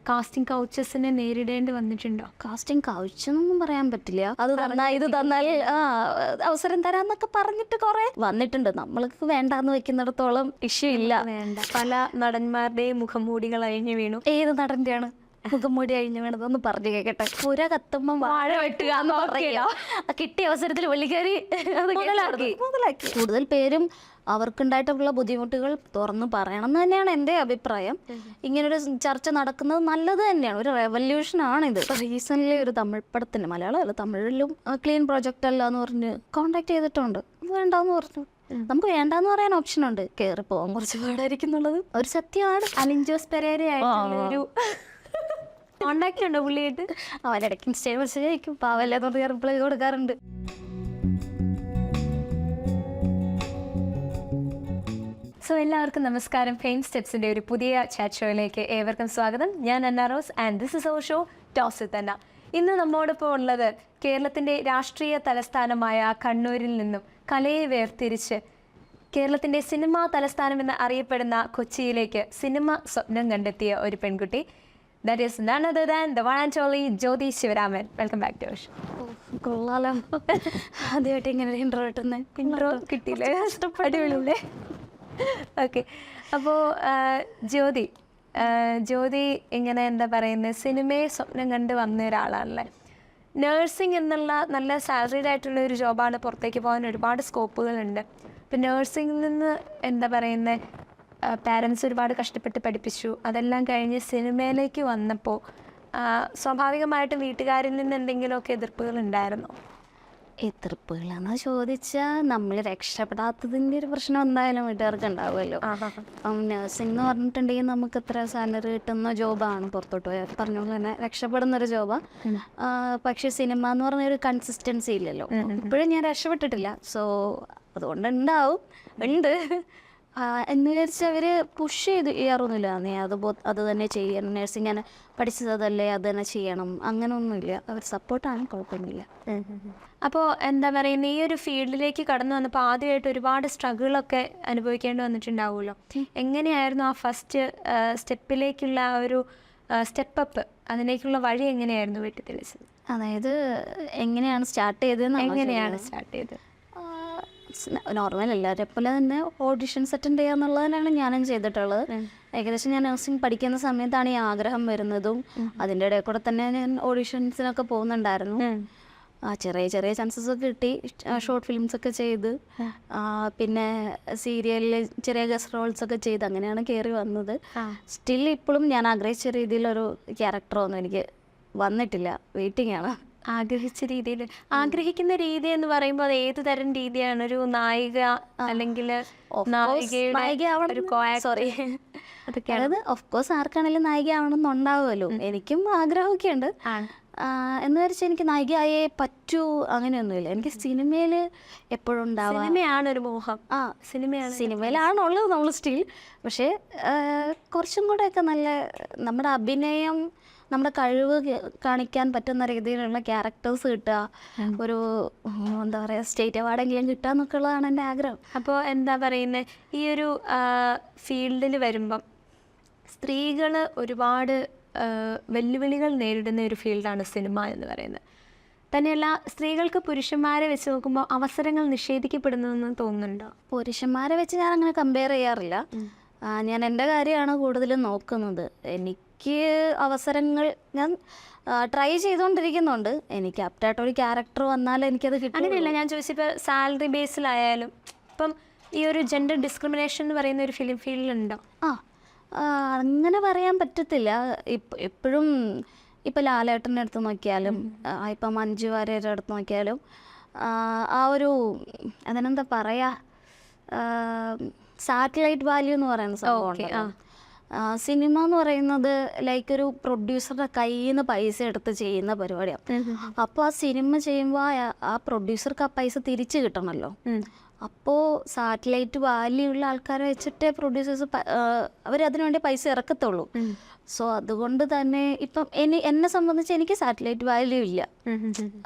Casting കൗച്ചസിനെ നേരിടേണ്ടി വന്നിട്ടുണ്ടോ? Casting കൗച്ചെന്നൊന്നും പറയാൻ പറ്റില്ല. അത് തന്നാൽ ഇത് തന്നാൽ അവസരം തരാന്നൊക്കെ പറഞ്ഞിട്ട് കുറെ വന്നിട്ടുണ്ട്. നമ്മൾക്ക് വേണ്ടാന്ന് വെക്കുന്നിടത്തോളം ഇഷ്യൂ ഇല്ല. വേണ്ട. പല നടന്മാരുടെയും മുഖംമൂടികൾ അഴിഞ്ഞു വീണു. ഏത് നടന്റെയാണ് മുഖംമൂടി അഴിഞ്ഞു വേണതൊന്ന് പറഞ്ഞു കേക്കട്ടെ. പുര കത്തുമ്പം വാഴ വെട്ടുക എന്ന് പറയുക. കിട്ടിയ അവസരത്തിൽ വെള്ളിക്കരി മുതലാക്കി. കൂടുതൽ പേരും അവർക്കുണ്ടായിട്ടുള്ള ബുദ്ധിമുട്ടുകൾ തുറന്ന് പറയണം എന്ന് തന്നെയാണ് എൻ്റെ അഭിപ്രായം. ഇങ്ങനൊരു ചർച്ച നടക്കുന്നത് നല്ലത് തന്നെയാണ്. ഒരു റെവല്യൂഷനാണിത്. റീസെൻ്റ്ലി ഒരു തമിഴ് പടത്തിന്, മലയാളം അല്ല തമിഴിലും ക്ലീൻ പ്രൊജക്റ്റ് അല്ല എന്ന് പറഞ്ഞ് കോണ്ടാക്ട് ചെയ്തിട്ടുണ്ട്. വേണ്ടാന്ന് പറഞ്ഞു. നമുക്ക് വേണ്ടാന്ന് പറയാൻ ഓപ്ഷൻ ഉണ്ട്. കയറി പോകാൻ കുറച്ച് പാടായിരിക്കും എന്നുള്ളത് ഒരു സത്യമാണ്. അലിൻ ജോസ് പെരേരയായിട്ടുള്ളൊരു കോണ്ടാക്ട് ഉണ്ടോ പുള്ളിയായിട്ട്? അവനിടയ്ക്ക് ഇൻസ്റ്റയിൽ മെസ്സേജ് അയക്കും. പാവല്ലേ എന്ന് പറഞ്ഞ് റിപ്ലൈ കൊടുക്കാറുണ്ട്. സോ എല്ലാവർക്കും നമസ്കാരം. ഫെയിം സ്റ്റെപ്സിൻ്റെ ഒരു പുതിയ ചാറ്റ് ഷോയിലേക്ക് ഏവർക്കും സ്വാഗതം. ഞാൻ Anna Rose and this is our show toss with Anna. ഇന്ന് നമ്മോടൊപ്പം ഉള്ളത് കേരളത്തിൻ്റെ രാഷ്ട്രീയ തലസ്ഥാനമായ കണ്ണൂരിൽ നിന്നും കലയെ വേർതിരിച്ച് കേരളത്തിൻ്റെ സിനിമാ തലസ്ഥാനം എന്ന് അറിയപ്പെടുന്ന കൊച്ചിയിലേക്ക് സിനിമ സ്വപ്നം കണ്ടെത്തിയ ഒരു പെൺകുട്ടി. That is none other than the one and only Jyothi Sivaraman. Welcome back to show. കൊള്ളാലോ, ആദ്യമായിട്ട് ഇങ്ങനെ ഇൻട്രോ കിട്ടുന്നത്. ഇൻട്രോ കിട്ടിയില്ലേ? അടിപൊളിയല്ലേ? ഓക്കെ. അപ്പോൾ ജ്യോതി ഇങ്ങനെ എന്താ പറയുന്നത്, സിനിമയെ സ്വപ്നം കണ്ട് വന്ന ഒരാളാണല്ലേ. നേഴ്സിംഗ് എന്നുള്ള നല്ല സാലറീഡ് ആയിട്ടുള്ള ഒരു ജോബാണ്. പുറത്തേക്ക് പോകാൻ ഒരുപാട് സ്കോപ്പുകളുണ്ട്. ഇപ്പം നേഴ്സിംഗിൽ നിന്ന് എന്താ പറയുന്നത്, പാരൻസ് ഒരുപാട് കഷ്ടപ്പെട്ട് പഠിപ്പിച്ചു. അതെല്ലാം കഴിഞ്ഞ് സിനിമയിലേക്ക് വന്നപ്പോൾ സ്വാഭാവികമായിട്ടും വീട്ടുകാരിൽ നിന്ന് എന്തെങ്കിലുമൊക്കെ എതിർപ്പുകൾ ഉണ്ടായിരുന്നോ? എതിർപ്പുകളെന്ന് ചോദിച്ചാൽ നമ്മൾ രക്ഷപ്പെടാത്തതിൻ്റെ ഒരു പ്രശ്നം എന്തായാലും വീട്ടുകാർക്ക് ഉണ്ടാവുമല്ലോ. നഴ്സിംഗ് എന്ന് പറഞ്ഞിട്ടുണ്ടെങ്കിൽ നമുക്ക് എത്ര സാലറി കിട്ടുന്ന ജോബാണ്, പുറത്തോട്ട് പോയാൽ പറഞ്ഞ പോലെ തന്നെ രക്ഷപ്പെടുന്നൊരു ജോബാണ്. പക്ഷേ സിനിമ എന്ന് പറഞ്ഞൊരു കൺസിസ്റ്റൻസി ഇല്ലല്ലോ. ഇപ്പോഴും ഞാൻ രക്ഷപ്പെട്ടിട്ടില്ല. സോ അതുകൊണ്ട് ഉണ്ട് എന്ന് വിചാരിച്ച് അവർ പുഷ് ചെയ്യാറൊന്നുമില്ല. നീ അത് തന്നെ ചെയ്യണം, നഴ്സിംഗ് ഞാൻ പഠിച്ചതല്ലേ അത് തന്നെ ചെയ്യണം, അങ്ങനെയൊന്നുമില്ല. അവർ സപ്പോർട്ടാണ്, കുഴപ്പമൊന്നുമില്ല. അപ്പോൾ എന്താ പറയുക, ഈ ഒരു ഫീൽഡിലേക്ക് കടന്നു വന്നപ്പോൾ ആദ്യമായിട്ട് ഒരുപാട് സ്ട്രഗിളൊക്കെ അനുഭവിക്കേണ്ടി വന്നിട്ടുണ്ടാവുമല്ലോ. എങ്ങനെയായിരുന്നു ആ ഫസ്റ്റ് സ്റ്റെപ്പിലേക്കുള്ള ആ ഒരു സ്റ്റെപ്പ് അപ്പ്, അതിലേക്കുള്ള വഴി എങ്ങനെയായിരുന്നു വീട്ടിൽ തെളിച്ചത്? അതായത് എങ്ങനെയാണ് സ്റ്റാർട്ട് ചെയ്തത്? നോർമൽ എല്ലാവരെ പോലെ തന്നെ ഓഡിഷൻസ് അറ്റൻഡ് ചെയ്യുക എന്നുള്ളതിനാണ് ഞാനും ചെയ്തിട്ടുള്ളത്. ഏകദേശം ഞാൻ നഴ്സിംഗ് പഠിക്കുന്ന സമയത്താണ് ഈ ആഗ്രഹം വരുന്നതും. അതിൻ്റെ ഇടയിൽ കൂടെ തന്നെ ഞാൻ ഓഡിഷൻസിനൊക്കെ പോകുന്നുണ്ടായിരുന്നു. ചെറിയ ചെറിയ ചാൻസസ് ഒക്കെ കിട്ടി. ഷോർട്ട് ഫിലിംസ് ഒക്കെ ചെയ്ത്, പിന്നെ സീരിയലിൽ ചെറിയ ഗസ്റ്റ് റോൾസ് ഒക്കെ ചെയ്ത് അങ്ങനെയാണ് കയറി വന്നത്. സ്റ്റിൽ ഇപ്പോഴും ഞാൻ ആഗ്രഹിച്ച രീതിയിലൊരു ക്യാരക്ടറൊന്നും എനിക്ക് വന്നിട്ടില്ല. വെയിറ്റിംഗ് ആണ്. ആഗ്രഹിക്കുന്ന രീതി എന്ന് പറയുമ്പോൾ അത് ഏത് തരം രീതിയാണ്? ഒരു നായിക അല്ലെങ്കിൽ സോറി, അതായത് ഓഫ് കോഴ്സ് ആർക്കാണെങ്കിലും നായിക ആവണമെന്നുണ്ടാവുമല്ലോ. എനിക്കും ആഗ്രഹമൊക്കെ ഉണ്ട്. എന്ന് വെച്ചാൽ എനിക്ക് നായികയായേ പറ്റൂ അങ്ങനെയൊന്നുമില്ല. എനിക്ക് സിനിമയിൽ എപ്പോഴും ഉണ്ടാവാം. സിനിമയാണ് ഒരു മോഹം. സിനിമയിലാണുള്ളത് നമ്മൾ സ്റ്റിൽ. പക്ഷേ കുറച്ചും കൂടെയൊക്കെ നല്ല നമ്മുടെ അഭിനയം, നമ്മുടെ കഴിവ് കാണിക്കാൻ പറ്റുന്ന രീതിയിലുള്ള ക്യാരക്ടേഴ്സ് കിട്ടുക, ഒരു എന്താ പറയുക സ്റ്റേറ്റ് അവാർഡെങ്കിലും കിട്ടുക എന്നൊക്കെ ഉള്ളതാണ് എൻ്റെ ആഗ്രഹം. അപ്പോൾ എന്താ പറയുന്നത്, ഈ ഒരു ഫീൽഡിൽ വരുമ്പം സ്ത്രീകൾ ഒരുപാട് വെല്ലുവിളികൾ നേരിടുന്ന ഒരു ഫീൽഡാണ് സിനിമ എന്ന് പറയുന്നത്. തന്നെയല്ല, സ്ത്രീകൾക്ക് പുരുഷന്മാരെ വെച്ച് നോക്കുമ്പോൾ അവസരങ്ങൾ നിഷേധിക്കപ്പെടുന്നതെന്ന് തോന്നുന്നുണ്ടോ? പുരുഷന്മാരെ വെച്ച് ഞാൻ അങ്ങനെ കമ്പയർ ചെയ്യാറില്ല. ഞാൻ എൻ്റെ കാര്യമാണ് കൂടുതലും നോക്കുന്നത്. എനിക്ക് അവസരങ്ങൾ ഞാൻ ട്രൈ ചെയ്തുകൊണ്ടിരിക്കുന്നുണ്ട്. എനിക്ക് ആപ്റ്റായിട്ടൊരു ക്യാരക്ടർ വന്നാൽ എനിക്കത് കിട്ടും. അങ്ങനെയല്ല ഞാൻ ചോദിച്ചപ്പോൾ, സാലറി ബേസിലായാലും ഇപ്പം ഈ ഒരു ജെൻഡർ ഡിസ്ക്രിമിനേഷൻ എന്ന് പറയുന്ന ഒരു ഫിലിം ഫീൽഡിലുണ്ടോ? അങ്ങനെ പറയാൻ പറ്റത്തില്ല. എപ്പോഴും ഇപ്പം ലാലേട്ടൻ്റെ അടുത്ത് നോക്കിയാലും ഇപ്പം മഞ്ജു വാര്യരുടെ അടുത്ത് നോക്കിയാലും ആ ഒരു അതിനെന്താ പറയുക, സാറ്റലൈറ്റ് വാല്യൂ എന്ന് പറയുന്ന സംഭവം. സിനിമ എന്ന് പറയുന്നത് ലൈക്ക് ഒരു പ്രൊഡ്യൂസറുടെ കയ്യിൽ നിന്ന് പൈസ എടുത്ത് ചെയ്യുന്ന പരിപാടിയാണ്. അപ്പോൾ ആ സിനിമ ചെയ്യുമ്പോൾ ആ പ്രൊഡ്യൂസർക്ക് ആ പൈസ തിരിച്ച് കിട്ടണമല്ലോ. അപ്പോൾ സാറ്റലൈറ്റ് വാല്യൂ ഉള്ള ആൾക്കാരെ വെച്ചിട്ടേ പ്രൊഡ്യൂസേഴ്സ് അവരതിനു വേണ്ടി പൈസ ഇറക്കത്തുള്ളൂ. സോ അതുകൊണ്ട് തന്നെ ഇപ്പം എന്നെ സംബന്ധിച്ച് എനിക്ക് സാറ്റലൈറ്റ് വാല്യൂ ഇല്ല.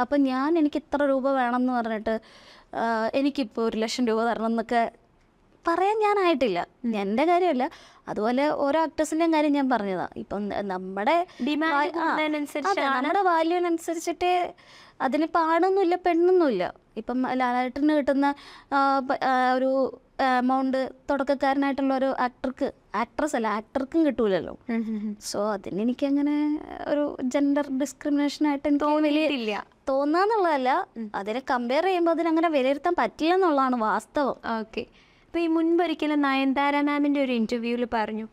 അപ്പം എനിക്ക് ഇത്ര രൂപ വേണം എന്ന് പറഞ്ഞിട്ട് എനിക്കിപ്പോൾ 1,00,000 രൂപ തരണം എന്നൊക്കെ പറയാൻ ഞാനായിട്ടില്ല. എൻ്റെ കാര്യമല്ല, അതുപോലെ ഓരോ ആക്ടേഴ്സിൻ്റെയും കാര്യം ഞാൻ പറഞ്ഞതാ. ഇപ്പം നമ്മുടെ നമ്മുടെ വാല്യൂവിനനുസരിച്ചിട്ട് അതിന് പാടൊന്നുമില്ല പെണ്ണൊന്നുമില്ല. ഇപ്പം ലാലേട്ടന് കിട്ടുന്ന ഒരു എമൗണ്ട് തുടക്കക്കാരനായിട്ടുള്ള ഒരു ആക്ടർക്കും കിട്ടൂലല്ലോ. സോ അതിന് എനിക്കങ്ങനെ ഒരു ജെൻഡർ ഡിസ്ക്രിമിനേഷൻ ആയിട്ട് എനിക്ക് വലിയ തോന്നാന്നുള്ളതല്ല, അതിനെ കമ്പയർ ചെയ്യുമ്പോൾ അതിനങ്ങനെ വിലയിരുത്താൻ പറ്റില്ല എന്നുള്ളതാണ് വാസ്തവം. ഓക്കെ. അപ്പോൾ ഈ മുൻപൊരിക്കലും നയൻതാര മാമിൻ്റെ ഒരു ഇൻ്റർവ്യൂവിൽ പറഞ്ഞു,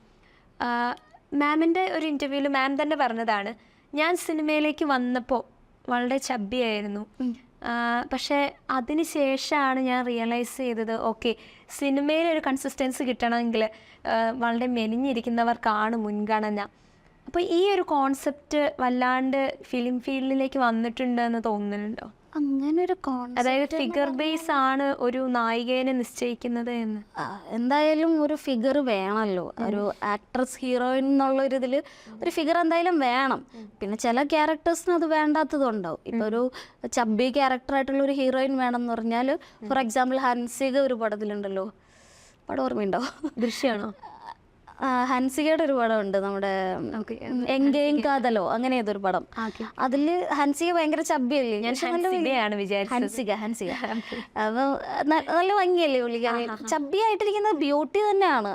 മാമിൻ്റെ ഒരു ഇൻ്റർവ്യൂവിൽ മാം തന്നെ പറഞ്ഞതാണ്, ഞാൻ സിനിമയിലേക്ക് വന്നപ്പോൾ വളരെ ചബ്ബിയായിരുന്നു, പക്ഷേ അതിന് ശേഷമാണ് ഞാൻ റിയലൈസ് ചെയ്തത് ഓക്കെ സിനിമയിൽ ഒരു കൺസിസ്റ്റൻസി കിട്ടണമെങ്കിൽ വളരെ മെലിഞ്ഞിരിക്കുന്നവർക്കാണ് മുൻഗണന. അപ്പോൾ ഈ ഒരു കോൺസെപ്റ്റ് വല്ലാണ്ട് ഫിലിം ഫീൽഡിലേക്ക് വന്നിട്ടുണ്ടെന്ന് തോന്നുന്നുണ്ടോ? അങ്ങനെ ഒരു അതായത് ഫിഗർ ബേസ് ആണ് ഒരു നായികേനെ നിശ്ചയിക്കുന്നത് എന്ന്. എന്തായാലും ഒരു ഫിഗർ വേണമല്ലോ, ഒരു ആക്ട്രസ് ഹീറോയിൻ എന്നുള്ള ഒരു ഇതിൽ ഒരു ഫിഗർ എന്തായാലും വേണം. പിന്നെ ചില ക്യാരക്ടേഴ്സിന് അത് വേണ്ടാത്തതുണ്ടാവും. ഇപ്പൊ ഒരു ചബ്ബി ക്യാരക്ടറായിട്ടുള്ള ഒരു ഹീറോയിൻ വേണം എന്ന് പറഞ്ഞാൽ, ഫോർ എക്സാമ്പിൾ ഹൻസിക ഒരു പടത്തിലുണ്ടല്ലോ, പടം ഓർമ്മയുണ്ടോ? ദൃശ്യമാണോ? ഹൻസികയുടെ ഒരു പടം ഉണ്ട്, നമ്മുടെ എങ്കേയും കാതലോ അങ്ങനെ ഏതൊരു പടം. അതില് ഹൻസിക ഭയങ്കര ചബ്ബിയല്ലേ? ഹൻസിക അപ്പൊ നല്ല ഭംഗിയല്ലേ പുള്ളിക്കാരി? ചബ്ബി ആയിട്ടിരിക്കുന്നത് ബ്യൂട്ടി തന്നെയാണ്.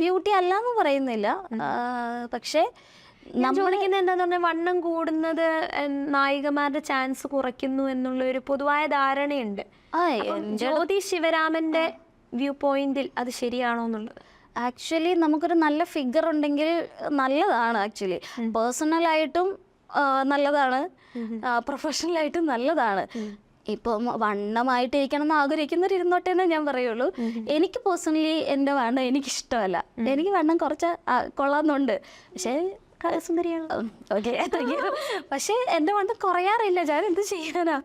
ബ്യൂട്ടി അല്ലാന്ന് പറയുന്നില്ല, പക്ഷെ എന്താന്ന് പറഞ്ഞാൽ വണ്ണം കൂടുന്നത് നായികമാരുടെ ചാൻസ് കുറയ്ക്കുന്നു എന്നുള്ള ഒരു പൊതുവായ ധാരണയുണ്ട്. ജ്യോതി ശിവരാമന്റെ വ്യൂ പോയിന്റിൽ അത് ശരിയാണോ എന്നുള്ളത്? ആക്ച്വലി നമുക്കൊരു നല്ല ഫിഗർ ഉണ്ടെങ്കിൽ നല്ലതാണ്. ആക്ച്വലി പേഴ്സണലായിട്ടും നല്ലതാണ്, പ്രൊഫഷണലായിട്ടും നല്ലതാണ്. ഇപ്പം വണ്ണമായിട്ടിരിക്കണം എന്ന് ആഗ്രഹിക്കുന്നവരിരുന്നോട്ടെ എന്നേ ഞാൻ പറയുള്ളൂ. എനിക്ക് പേഴ്സണലി എൻ്റെ വണ്ണം എനിക്കിഷ്ടമല്ല. എനിക്ക് വണ്ണം കുറച്ച് കൊള്ളാമെന്നുണ്ട്, പക്ഷേ സുന്ദരിയാണ്. ഓക്കെ, പക്ഷേ എൻ്റെ വണ്ണം കുറയാറില്ല. ഞാൻ എന്ത് ചെയ്യാനാ?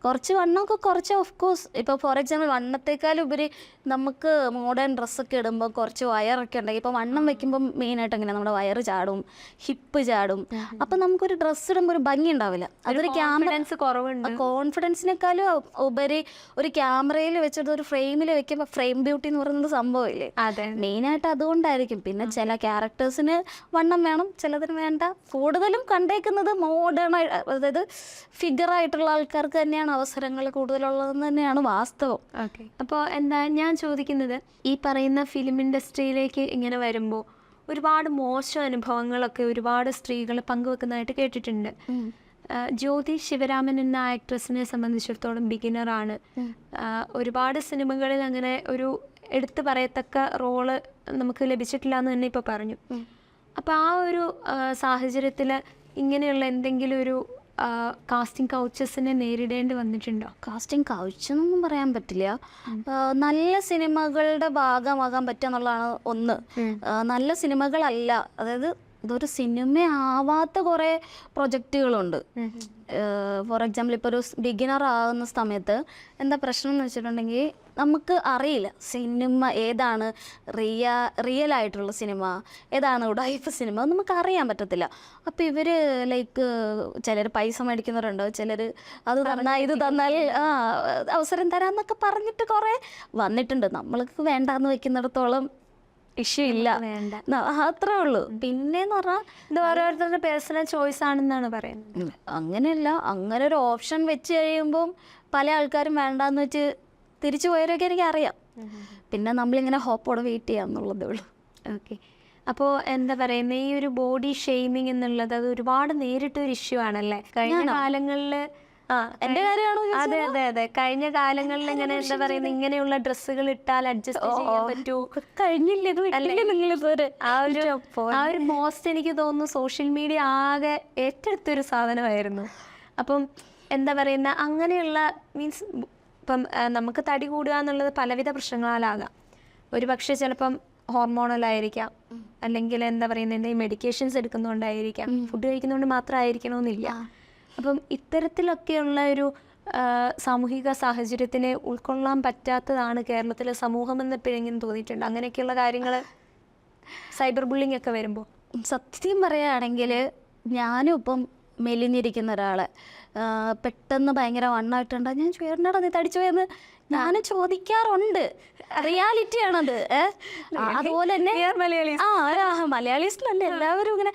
കുറച്ച് വണ്ണമൊക്കെ കുറച്ച് ഓഫ്കോഴ്സ് ഇപ്പോൾ ഫോർ എക്സാമ്പിൾ വണ്ണത്തേക്കാളുപരി നമുക്ക് മോഡേൺ ഡ്രസ്സൊക്കെ ഇടുമ്പോൾ കുറച്ച് വയറൊക്കെ ഉണ്ടെങ്കിൽ ഇപ്പോൾ വണ്ണം വെക്കുമ്പോൾ മെയിനായിട്ട് എങ്ങനെയാണ് നമ്മുടെ വയറ് ചാടും, ഹിപ്പ് ചാടും. അപ്പം നമുക്കൊരു ഡ്രസ്സ് ഇടുമ്പോൾ ഒരു ഭംഗി ഉണ്ടാവില്ല. അതൊരു കോൺഫിഡൻസിനേക്കാളും ഉപരി ഒരു ക്യാമറയിൽ വെച്ചിട്ട് ഒരു ഫ്രെയിമിൽ വെക്കുമ്പോൾ ഫ്രെയിം ബ്യൂട്ടി എന്ന് പറയുന്നത് സംഭവമില്ലേ? മെയിനായിട്ട് അതുകൊണ്ടായിരിക്കും. പിന്നെ ചില ക്യാരക്ടേഴ്സിന് വണ്ണം വേണം, ചിലതിന് വേണ്ട. കൂടുതലും കണ്ടേക്കുന്നത് മോഡേൺ അതായത് ഫിഗറായിട്ടുള്ള ആൾക്കാർക്ക് തന്നെയാണ് അവസരങ്ങൾ കൂടുതലുള്ളതെന്ന് തന്നെയാണ് വാസ്തവം. ഓക്കെ. അപ്പോൾ എന്താ ഞാൻ ചോദിക്കുന്നത്, ഈ പറയുന്ന ഫിലിം ഇൻഡസ്ട്രിയിലേക്ക് ഇങ്ങനെ വരുമ്പോൾ ഒരുപാട് മോശം അനുഭവങ്ങളൊക്കെ ഒരുപാട് സ്ത്രീകൾ പങ്കുവെക്കുന്നതായിട്ട് കേട്ടിട്ടുണ്ട്. ജ്യോതി ശിവരാമൻ എന്ന ആക്ട്രസിനെ സംബന്ധിച്ചിടത്തോളം ബിഗിനറാണ്. ഒരുപാട് സിനിമകളിൽ അങ്ങനെ ഒരു എടുത്തു പറയത്തക്ക റോള് നമുക്ക് ലഭിച്ചിട്ടില്ല എന്ന് തന്നെ ഇപ്പോൾ പറഞ്ഞു. അപ്പോൾ ആ ഒരു സാഹചര്യത്തിൽ ഇങ്ങനെയുള്ള എന്തെങ്കിലും ഒരു കാസ്റ്റിംഗ് കൗച്ചസിനെ നേരിടേണ്ടി വന്നിട്ടുണ്ടോ? കാസ്റ്റിംഗ് കൗച്ച് എന്നൊന്നും പറയാൻ പറ്റില്ല. നല്ല സിനിമകളുടെ ഭാഗമാകാൻ പറ്റുക എന്നുള്ളതാണ് ഒന്ന്. നല്ല സിനിമകളല്ല, അതായത് ഇതൊരു സിനിമയാവാത്ത കുറേ പ്രൊജക്റ്റുകളുണ്ട്. ഫോർ എക്സാമ്പിൾ ഇപ്പോൾ ഒരു ബിഗിനർ ആകുന്ന സമയത്ത് എന്താ പ്രശ്നം എന്ന് വെച്ചിട്ടുണ്ടെങ്കിൽ നമുക്ക് അറിയില്ല സിനിമ ഏതാണ് റിയൽ ആയിട്ടുള്ള സിനിമ, ഏതാണ് ഉടായിപ്പ് സിനിമ, നമുക്ക് അറിയാൻ പറ്റത്തില്ല. അപ്പോൾ ഇവർ ലൈക്ക് ചിലർ പൈസ മേടിക്കുന്നവരുണ്ട്, ചിലർ അത് തന്നാൽ ഇത് തന്നാൽ അവസരം തരാമെന്നൊക്കെ പറഞ്ഞിട്ട് കുറേ വന്നിട്ടുണ്ട്. നമ്മൾക്ക് വേണ്ടാന്ന് വെക്കുന്നിടത്തോളം ഇഷ്യൂ ഇല്ല, അത്രേ ഉള്ളൂ. പിന്നെന്ന് പറഞ്ഞാൽ ഇത് ഓരോരുത്തരുടെ പേഴ്സണൽ ചോയ്സ് ആണെന്നാണ് പറയുന്നത്. അങ്ങനെയല്ല, അങ്ങനെ ഒരു ഓപ്ഷൻ വെച്ച് കഴിയുമ്പം പല ആൾക്കാരും വേണ്ടാന്ന് വെച്ച് തിരിച്ചു പോയവരൊക്കെ എനിക്കറിയാം. പിന്നെ നമ്മളിങ്ങനെ ഹോപ്പോടെ വെയിറ്റ് ചെയ്യാന്നുള്ളതേ ഉള്ളൂ. ഓക്കെ. അപ്പോൾ എന്താ പറയുന്നത്, ഈ ഒരു ബോഡി ഷെയ്മിങ് എന്നുള്ളത് അത് ഒരുപാട് നേരിട്ടൊരു ഇഷ്യൂ ആണല്ലേ കഴിഞ്ഞ കാലങ്ങളിൽ? എന്റെ കാര്യമാണോ? അതെ അതെ അതെ. കഴിഞ്ഞ കാലങ്ങളിൽ ഇങ്ങനെ എന്താ പറയുന്നത്, ഇങ്ങനെയുള്ള ഡ്രസ്സുകൾ ഇട്ടാൽ അഡ്ജസ്റ്റ് ചെയ്യാൻ പറ്റൂ, കഴിഞ്ഞില്ലേ? ആ ഒരു പോസ്റ്റ് എനിക്ക് തോന്നുന്നു സോഷ്യൽ മീഡിയ ആകെ ഏറ്റെടുത്തൊരു സാധനമായിരുന്നു. അപ്പം എന്താ പറയുന്ന അങ്ങനെയുള്ള മീൻസ് ഇപ്പം നമുക്ക് തടി കൂടുക എന്നുള്ളത് പലവിധ പ്രശ്നങ്ങളാലാകാം. ഒരു പക്ഷേ ചിലപ്പം ഹോർമോണലായിരിക്കാം, അല്ലെങ്കിൽ എന്താ പറയുന്നത് എന്തെങ്കിലും മെഡിക്കേഷൻസ് എടുക്കുന്നതുകൊണ്ടായിരിക്കാം, ഫുഡ് കഴിക്കുന്നതുകൊണ്ട് മാത്രമായിരിക്കണമെന്നില്ല. അപ്പം ഇത്തരത്തിലൊക്കെയുള്ള ഒരു സാമൂഹിക സാഹചര്യത്തിനെ ഉൾക്കൊള്ളാൻ പറ്റാത്തതാണ് കേരളത്തിലെ സമൂഹം എന്ന് എപ്പോഴെങ്കിലും തോന്നിയിട്ടുണ്ട്? അങ്ങനെയൊക്കെയുള്ള കാര്യങ്ങൾ സൈബർ ബുള്ളിങ് ഒക്കെ വരുമ്പോൾ സത്യം പറയുകയാണെങ്കിൽ ഞാനും ഇപ്പം മെലിഞ്ഞിരിക്കുന്ന ഒരാളെ പെട്ടെന്ന് ഭയങ്കര വണ്ണമായിട്ടുണ്ട്, ഞാൻ ചേട്ടനാടാ നീ തടിച്ചു പോയെന്ന് ഞാൻ ചോദിക്കാറുണ്ട്. റിയാലിറ്റി ആണത്. അതുപോലെ തന്നെ മലയാളീസിലല്ല എല്ലാവരും ഇങ്ങനെ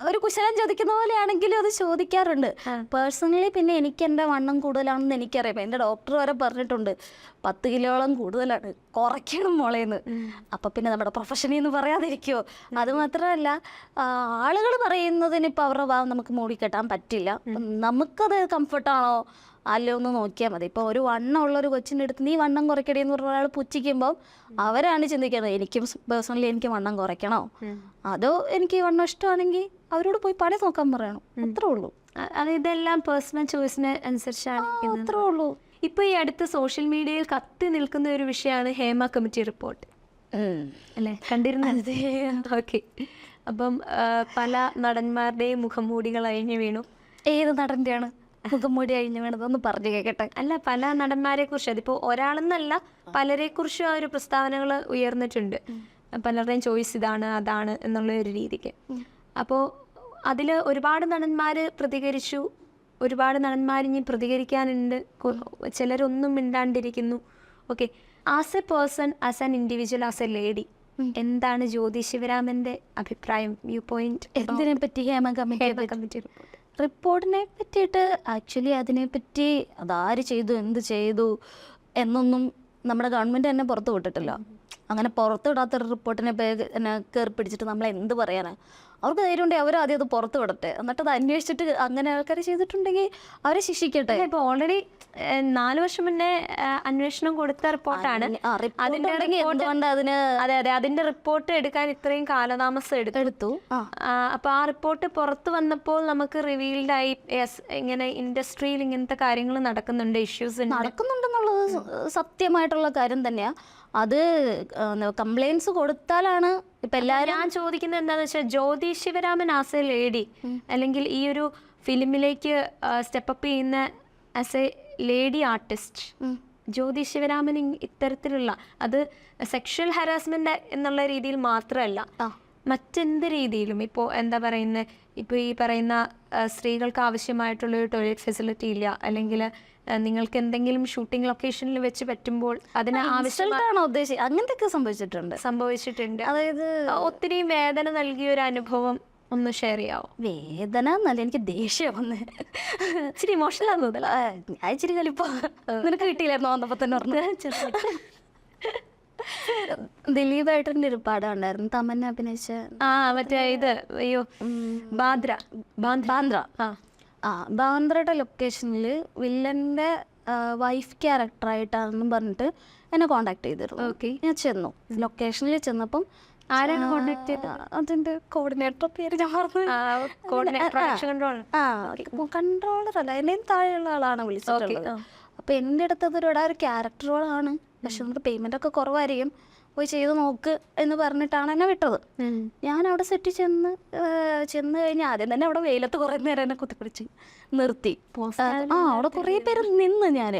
ഒരു കുശലം ചോദിക്കുന്ന പോലെയാണെങ്കിലും അത് ചോദിക്കാറുണ്ട്. പേഴ്സണലി പിന്നെ എനിക്ക് എൻ്റെ വണ്ണം കൂടുതലാണെന്ന് എനിക്കറിയാം. എൻ്റെ ഡോക്ടർ വരെ പറഞ്ഞിട്ടുണ്ട് 10 കിലോളം കൂടുതലാണ്, കുറയ്ക്കണം മോളേന്ന്. അപ്പം പിന്നെ നമ്മുടെ പ്രൊഫഷനിൽ നിന്ന് പറയാതിരിക്കുമോ? അതുമാത്രമല്ല, ആളുകൾ പറയുന്നതിന് ഇപ്പോൾ അവരുടെ ഭാവം നമുക്ക് മൂടിക്കെട്ടാൻ പറ്റില്ല. നമുക്കത് കംഫർട്ടാണോ അല്ലോ ഒന്ന് നോക്കിയാൽ മതി. ഇപ്പോൾ ഒരു വണ്ണം ഉള്ളൊരു കൊച്ചിൻ്റെ അടുത്ത് നീ വണ്ണം കുറയ്ക്കണേ എന്ന് പറഞ്ഞ ഒരാൾ പുച്ഛിക്കുമ്പോൾ അവരാണ് ചിന്തിക്കുന്നത് എനിക്കും പേഴ്സണലി എനിക്ക് വണ്ണം കുറയ്ക്കണോ, അതോ എനിക്ക് വണ്ണം ഇഷ്ടമാണെങ്കിൽ അവരോട് പോയി പണി നോക്കാൻ പറയണം. അത്രേ ഉള്ളൂ. അത് ഇതെല്ലാം പേഴ്സണൽ ചോയ്സിന് അനുസരിച്ചാണ്. അത്രേ ഉള്ളൂ. ഇപ്പോൾ ഈ അടുത്ത് സോഷ്യൽ മീഡിയയിൽ കത്തി നിൽക്കുന്ന ഒരു വിഷയമാണ് ഹേമ കമ്മിറ്റി റിപ്പോർട്ട് അല്ലേ? കണ്ടിരുന്നത്? ഓക്കെ. അപ്പം പല നടന്മാരുടെയും മുഖംമൂടികൾ അഴിഞ്ഞു വീണു. ഏത് നടൻ്റെയാണ് മുഖംമൂടി അഴിഞ്ഞു വീണതൊന്ന് പറഞ്ഞു കേൾക്കട്ടെ. അല്ല, പല നടന്മാരെ കുറിച്ച്, അതിപ്പോൾ ഒരാളെന്നല്ല പലരെ കുറിച്ചും ആ ഒരു പ്രസ്താവനകൾ ഉയർന്നിട്ടുണ്ട്. പലരുടെയും ചോയ്സ് ഇതാണ് അതാണ് എന്നുള്ള ഒരു രീതിക്ക്. അപ്പോൾ അതിൽ ഒരുപാട് നടന്മാർ പ്രതികരിച്ചു, ഒരുപാട് നടന്മാർ ഇനി പ്രതികരിക്കാനുണ്ട്, ചിലരൊന്നും മിണ്ടാണ്ടിരിക്കുന്നു. Okay, as a person, as an individual, as a lady, എന്താണ് ജ്യോതി ശിവരാമൻ്റെ അഭിപ്രായം, വ്യൂ പോയിന്റ് എന്തിനെ പറ്റി ഹേമ കമ്മിറ്റി റിപ്പോർട്ടിനെ പറ്റിയിട്ട്? ആക്ച്വലി അതിനെപ്പറ്റി അതാര് ചെയ്തു എന്ത് ചെയ്തു എന്നൊന്നും നമ്മുടെ ഗവൺമെൻറ് തന്നെ പുറത്ത് വിട്ടിട്ടില്ല. അങ്ങനെ പുറത്ത് വിടാത്തൊരു റിപ്പോർട്ടിനെ കയറി പിടിച്ചിട്ട് നമ്മൾ എന്ത് പറയാനാണ്? അവർക്ക് ധൈര്യം ഉണ്ടെങ്കിൽ അവരാദ്യം അത് പുറത്ത് വിടട്ടെ, എന്നിട്ട് അത് അന്വേഷിച്ചിട്ട് അങ്ങനെ ആൾക്കാർ ചെയ്തിട്ടുണ്ടെങ്കിൽ അവരെ ശിക്ഷിക്കട്ടെ. ഇപ്പോൾ ഓൾറെഡി 4 വർഷം മുന്നേ അന്വേഷണം കൊടുത്ത റിപ്പോർട്ടാണ്. അതിന്റെ റിപ്പോർട്ട് എടുക്കാൻ ഇത്രയും കാലതാമസം എടുത്തു. അപ്പൊ ആ റിപ്പോർട്ട് പുറത്ത് വന്നപ്പോൾ നമുക്ക് റിവീൽഡ് ആയി ഇങ്ങനെ ഇൻഡസ്ട്രിയിൽ ഇങ്ങനത്തെ കാര്യങ്ങൾ നടക്കുന്നുണ്ട്, ഇഷ്യൂസ് നടക്കുന്നുണ്ടെന്നുള്ളത് സത്യമായിട്ടുള്ള കാര്യം തന്നെയാ. അത് കംപ്ലൈൻസ് കൊടുത്താലാണ് ഇപ്പം എല്ലാവരും. ഞാൻ ചോദിക്കുന്നത് എന്താണെന്ന് വെച്ചാൽ, Jyothi Sivaraman as a lady, അല്ലെങ്കിൽ ഈ ഒരു ഫിലിമിലേക്ക് സ്റ്റെപ്പപ്പ് ചെയ്യുന്ന as a lady artist, Jyothi Sivaraman ഇത്തരത്തിലുള്ള, അത് സെക്ഷൽ ഹരാസ്മെന്റ് എന്നുള്ള രീതിയിൽ മാത്രമല്ല, മറ്റെന്ത് രീതിയിലും, ഇപ്പോൾ എന്താ പറയുന്നത്, ഇപ്പോൾ ഈ പറയുന്ന സ്ത്രീകൾക്ക് ആവശ്യമായിട്ടുള്ളൊരു ടോയ്ലറ്റ് ഫെസിലിറ്റി ഇല്ല, അല്ലെങ്കിൽ നിങ്ങൾക്ക് എന്തെങ്കിലും ഷൂട്ടിംഗ് ലൊക്കേഷനിൽ വെച്ച് പറ്റുമ്പോൾ അതിന് ആവശ്യമാണോ ഉദ്ദേശിച്ചത്, അങ്ങനത്തെ സംഭവിച്ചിട്ടുണ്ട്. അതായത് ഒത്തിരി വേദന നൽകിയ ഒരു അനുഭവം ഒന്ന് ഷെയർ ചെയ്യാവോ? വേദന എന്നല്ല, എനിക്ക് ദേഷ്യം വന്ന് ഇച്ചിരി ഇമോഷണൽ ആണെന്നല്ല, ഞാൻ ഇച്ചിരി കളിപ്പോ. നിനക്ക് കിട്ടിയില്ലായിരുന്നു വന്നപ്പോൾ തന്നെ പറഞ്ഞു. ദിലീപായിട്ടൊരു ഒരു പടം ഉണ്ടായിരുന്നു, തമന്ന അഭിനയിച്ച, മറ്റേ ഇത്, അയ്യോ, ബാന്ദ്ര. ബാന്ദ്രയുടെ ലൊക്കേഷനിൽ വില്ലൻ്റെ വൈഫ് ക്യാരക്ടറായിട്ടാണെന്നും പറഞ്ഞിട്ട് എന്നെ കോണ്ടാക്ട് ചെയ്തിരുന്നു. ഓക്കെ, ഞാൻ ചെന്നു. ലൊക്കേഷനിൽ ചെന്നപ്പം ആരാണ് കോണ്ടാക്ട് ചെയ്തത്? അതിന്റെ കോർഡിനേറ്റർ പേര് ഞാൻ മറന്നു. കൺട്രോളർ അല്ല, എന്നെയും താഴെയുള്ള ആളാണ് വിളിച്ചിട്ടുള്ളത്. അപ്പൊ എൻ്റെ അടുത്ത് അതൊരു ക്യാരക്ടറുകളാണ്, പക്ഷെ നമുക്ക് പേയ്മെന്റ് ഒക്കെ കുറവായിരിക്കും, പോയി ചെയ്ത് നോക്ക് എന്ന് പറഞ്ഞിട്ടാണ് എന്നെ വിട്ടത്. ഞാൻ അവിടെ സെറ്റ് ചെന്ന് കഴിഞ്ഞാൽ ആദ്യം തന്നെ അവിടെ വെയിലത്ത് കുറേ നേരം എന്നെ കുത്തിപ്പിടിച്ച് നിർത്തി. അവിടെ കുറേ പേര് നിന്ന്. ഞാൻ